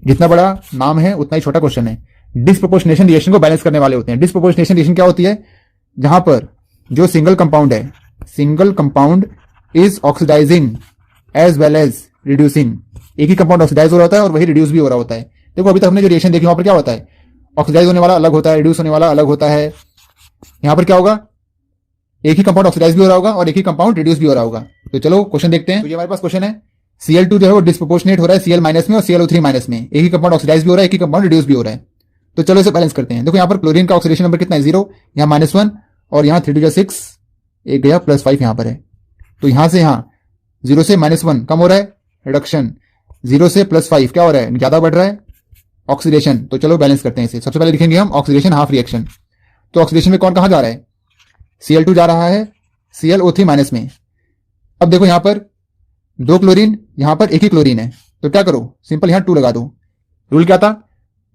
जितना बड़ा नाम है उतना ही छोटा क्वेश्चन है। डिस्प्रोपोर्शनेशन रिएक्शन को बैलेंस करने वाले होते हैं। डिस्प्रोपोर्शनेशन रिएक्शन क्या होती है? जहां पर जो सिंगल कंपाउंड है, single compound is oxidizing as well as reducing. एक ही कंपाउंड ऑक्सीडाइज हो रहा होता है और वही रिड्यूस भी हो रहा होता है। देखो अभी तक हमने जो रिएक्शन देखी वहां पर क्या होता है, ऑक्सीडाइज होने वाला अलग होता है, रिड्यूस होने वाला अलग होता है। यहां पर क्या होगा, एक ही कंपाउंड ऑक्सीडाइज भी हो रहा होगा और एक ही कंपाउंड रिड्यूस भी हो रहा होगा। तो चलो क्वेश्चन देखते हैं। तो ये हमारे पास क्वेश्चन है, Cl2 जो है वो डिस्प्रोपोर्शनेट हो रहा है Cl माइनस में और ClO3 माइनस में। एक ही कंपाउंड ऑक्सीडाइज भी हो रहा है, एक ही कंपाउंड रिड्यूस भी हो रहा है। तो चलो इसे बैलेंस करते हैं। देखो यहाँ पर क्लोरीन का ऑक्सीडेशन नंबर कितना है 0, यहाँ -1, और यहाँ 3 2 6, एक गया +5 यहाँ पर है। तो यहां से यहाँ 0 से -1 कम हो रहा है, रिडक्शन। 0 से +5 क्या हो रहा है, ज्यादा बढ़ रहा है, ऑक्सीडेशन। तो चलो बैलेंस करते हैं इसे। सबसे पहले लिखेंगे हम ऑक्सीडेशन हाफ रिएक्शन। तो ऑक्सीडेशन में कौन कहां जा रहा है, Cl2 जा रहा है ClO3 माइनस में। अब देखो यहां पर 2 क्लोरीन, यहां पर एक ही क्लोरीन है, तो क्या करो, सिंपल यहां 2 लगा दो। रूल क्या था,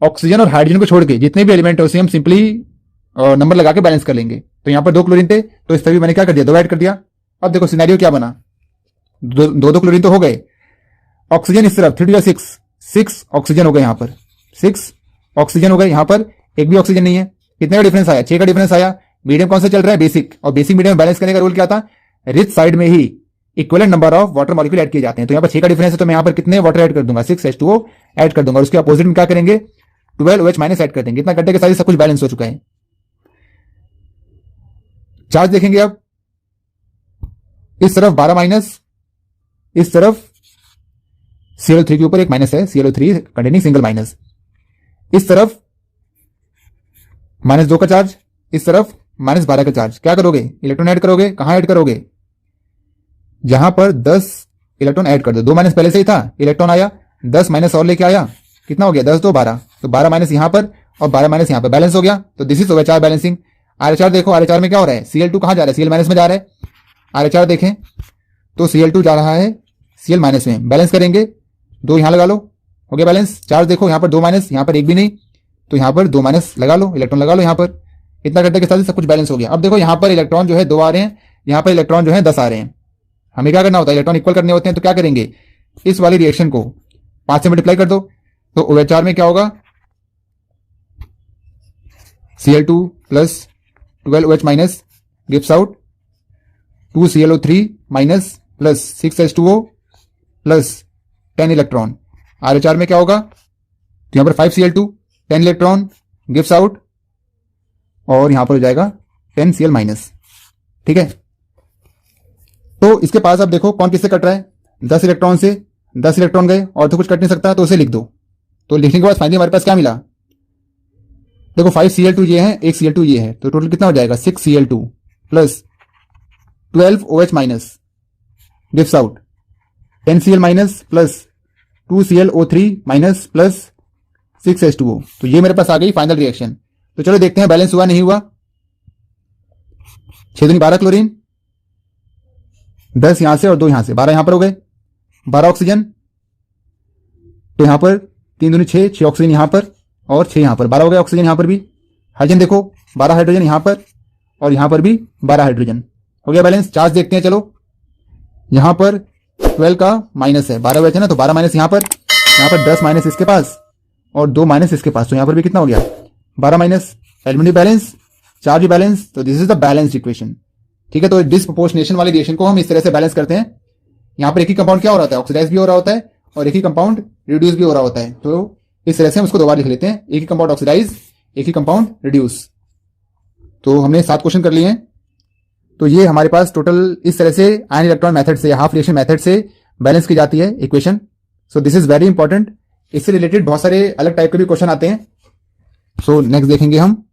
ऑक्सीजन और हाइड्रोजन को छोड़ के जितने भी एलिमेंट है उसे हम सिंपली नंबर लगा के बैलेंस कर लेंगे। तो यहां पर 2 क्लोरीन थे, तो इस तरह मैंने क्या कर दिया, 2 ऐड कर दिया। अब देखो सिनेरियो क्या बना, 2 क्लोरीन तो हो गए, ऑक्सीजन इस तरफ 3 2 6 ऑक्सीजन हो गए, यहां पर 6 ऑक्सीजन हो गए। यहां पर एक भी ऑक्सीजन नहीं है। कितने का डिफरेंस आया, 6 का डिफरेंस आया। मीडियम कौन सा चल रहा है, बेसिक, और बेसिक मीडियम बैलेंस करने का रूल क्या था, रिच साइड में ही equivalent number of water molecule add किए जाते हैं। तो यहां पर 6 का डिफरेंस है, तो मैं यहां पर कितने वाटर ऐड कर दूंगा, 6H2O ऐड कर दूंगा, और उसके अपोजिट में क्या करेंगे, 12OH माइनस ऐड कर देंगे। इतना करने के साथ सब कुछ बैलेंस हो चुका है। चार्ज देखेंगे अब, इस तरफ 12 माइनस, इस तरफ ClO3 के ऊपर एक माइनस है, ClO3 कंटेनिंग सिंगल माइनस। इस तरफ -2 का चार्ज, इस तरफ -12 का चार्ज। क्या करोगे, इलेक्ट्रॉन ऐड करोगे, कहां ऐड करोगे, जहां पर 10 इलेक्ट्रॉन ऐड कर दो। 2 माइनस पहले से ही था, इलेक्ट्रॉन आया, 10 माइनस और लेके आया, कितना हो गया, 10 2 12, तो 12 माइनस यहां पर और 12 माइनस यहां पर, बैलेंस हो गया। तो this is OHR balancing. RH देखो, RH में क्या हो रहा है, Cl2 कहां जा रहा है, Cl माइनस में जा रहा है। RH देखें तो Cl2 जा रहा है Cl माइनस में, बैलेंस करेंगे, 2 यहां लगा लो, हो गया बैलेंस। चार्ज देखो, यहां पर 2 माइनस, यहां पर एक भी नहीं, तो यहां पर 2 माइनस लगा लो, इलेक्ट्रॉन लगा लो यहां पर। इतना करने के साथ सब कुछ बैलेंस हो गया। अब देखो यहां पर इलेक्ट्रॉन जो है 2 आ रहे हैं, यहां पर इलेक्ट्रॉन जो है 10 आ रहे हैं। हमें क्या करना होता है, इलेक्ट्रॉन इक्वल करने होते हैं, तो क्या करेंगे, इस वाली रिएक्शन को 5 से मल्टीप्लाई कर दो। तो OHR में क्या होगा, Cl2 plus 12OH minus gives out 2 ClO3 minus plus 6H2O plus 10 electron. RH में क्या होगा, तो यहां पर 5 Cl2 10 इलेक्ट्रॉन गिव्स आउट, और यहां पर हो जाएगा 10 Cl माइनस। ठीक है, तो इसके पास अब देखो कौन किससे कट रहा है, 10 इलेक्ट्रॉन से 10 इलेक्ट्रॉन गए, और तो कुछ कट नहीं सकता, तो उसे लिख दो। तो लिखने के बाद फाइनली हमारे पास क्या मिला, देखो 5 Cl2 ये है, 1 Cl2 ये है, तो टोटल कितना हो जाएगा, 6 Cl2 plus 12 OH minus gives out 10 Cl minus plus 2 ClO3 minus plus 6H2O। तो ये मेरे पास आ गई फाइनल रिएक्शन। तो चलो देखते हैं बैलेंस हुआ नहीं हुआ। 6 दूनी 12 क्लोरीन, 10 यहां से और 2 यहां से, 12 यहां पर हो गए, 12 ऑक्सीजन। तो यहां पर 3 दूनी 6 ऑक्सीजन यहां पर और 6 यहां पर, 12 हो गए ऑक्सीजन। यहां पर भी हाइड्रोजन देखो, 12 हाइड्रोजन यहां पर और यहां पर भी 12 हाइड्रोजन, हो गया बैलेंस। चार्ज देखते हैं, चलो यहां पर 12 का माइनस है, 12 बचे ना, तो 12 माइनस यहां पर 10 माइनस इसके पास और 2 माइनस इसके पास, तो यहां पर भी कितना हो गया, 12 माइनस। एलिमेंट भी बैलेंस, चार्ज भी बैलेंस, तो this is the balanced equation. ठीक है, तो डिस्प्रोपोर्शनेशन वाली रिएक्शन को हम इस तरह से बैलेंस करते हैं। यहां पर एक ही कंपाउंड क्या हो रहा होता है, ऑक्सीडाइज भी हो रहा होता है, और एक ही कंपाउंड रिड्यूस भी हो रहा होता है। तो इस तरह से हम उसको दोबारा लिख लेते हैं, एक ही कंपाउंड ऑक्सीडाइज, एक ही कंपाउंड रिड्यूस। तो हमने 7 क्वेश्चन कर लिए हैं। तो ये हमारे पास टोटल इस तरह से आयन इलेक्ट्रॉन मेथड से, हाफ रिएक्शन मेथड से बैलेंस की जाती है equation. So this is very important. इससे रिलेटेड बहुत सारे अलग टाइप के भी क्वेश्चन आते हैं। सो नेक्स्ट देखेंगे हम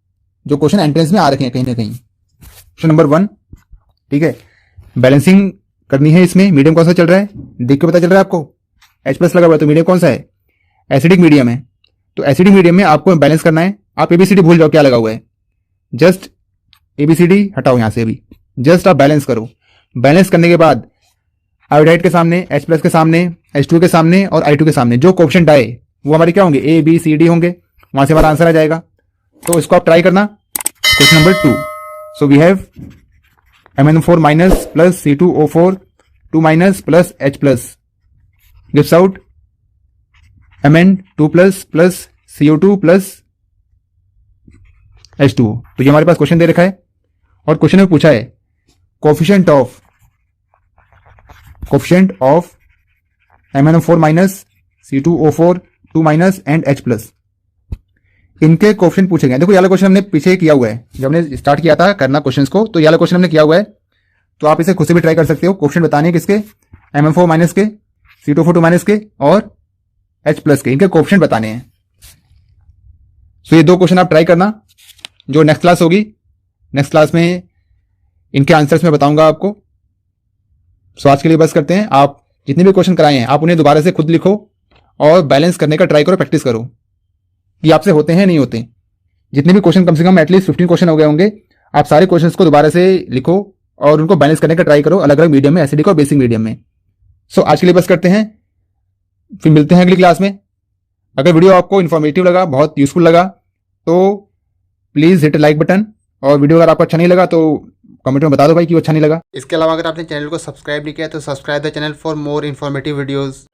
जो क्वेश्चन एंट्रेंस में आ रखे हैं कहीं ना कहीं। क्वेश्चन नंबर 1, ठीक है। बैलेंसिंग करनी है इसमें, मीडियम कौन सा चल रहा है देख के पता चल रहा है आपको, H+ लगा हुआ है, तो मीडियम कौन सा है, एसिडिक मीडियम है। तो एसिडिक मीडियम में आपको बैलेंस करना है। आप ABCD भूल जाओ क्या लगा हुआ है, जस्ट ABCD हटाओ यहां से, अभी जस्ट आप बैलेंस करो। बैलेंस करने के बाद आयोडाइड के सामने, H+ के सामने, H2 के सामने और I2 के सामने जो कोएफिशिएंट आए वो हमारे क्या होंगे, A B C D होंगे, वहां से हमारा आंसर आ जाएगा। तो इसको आप ट्राई करना। Question number 2, so we have MnO4 minus plus C2O4 2 minus plus H+ gives out Mn2 plus CO2 plus H2O। तो ये हमारे पास क्वेश्चन दे रखा है और क्वेश्चन में पूछा है coefficient of MnO4 minus C2O4 2 minus and H+, इनके क्वेश्चन पूछे गए। देखो ये वाला क्वेश्चन हमने पीछे किया हुआ है, जब हमने स्टार्ट किया था करना क्वेश्चंस को, तो ये वाला क्वेश्चन हमने किया हुआ है। तो आप इसे खुद से भी ट्राई कर सकते हो। क्वेश्चन बताने हैं किसके, MnO4 माइनस के, C2O4 2 माइनस के और H+ के, इनके क्वेश्चन बताने हैं। सो ये 2 क्वेश्चन आप ट्राई करना। जो नेक्स्ट क्लास होगी, नेक्स्ट क्लास में इनके आंसर्स मैं बताऊंगा आपको। सो आज के लिए बस करते हैं। आप जितने भी क्वेश्चन कराए हैं आप उन्हें दोबारा से खुद लिखो और बैलेंस करने का ट्राई करो, प्रैक्टिस करो कि आपसे होते हैं नहीं होते। जितने भी क्वेश्चन, कम से कम एटलीस्ट 15 क्वेश्चन हो गए होंगे, आप सारे क्वेश्चंस को दोबारा से लिखो और उनको बैलेंस करने का ट्राई करो, अलग अलग मीडियम में, एसिडिक और बेसिक मीडियम में। सो आज के लिए बस करते हैं, फिर मिलते हैं अगली क्लास में। अगर वीडियो आपको इन्फॉर्मेटिव लगा, बहुत यूजफुल लगा, तो प्लीज हिट लाइक बटन, और वीडियो अगर आपको अच्छा नहीं लगा तो कमेंट में बता दो भाई कि वो अच्छा नहीं लगा। इसके अलावा अगर आपने चैनल को सब्सक्राइब नहीं किया तो subscribe the channel for more informative videos.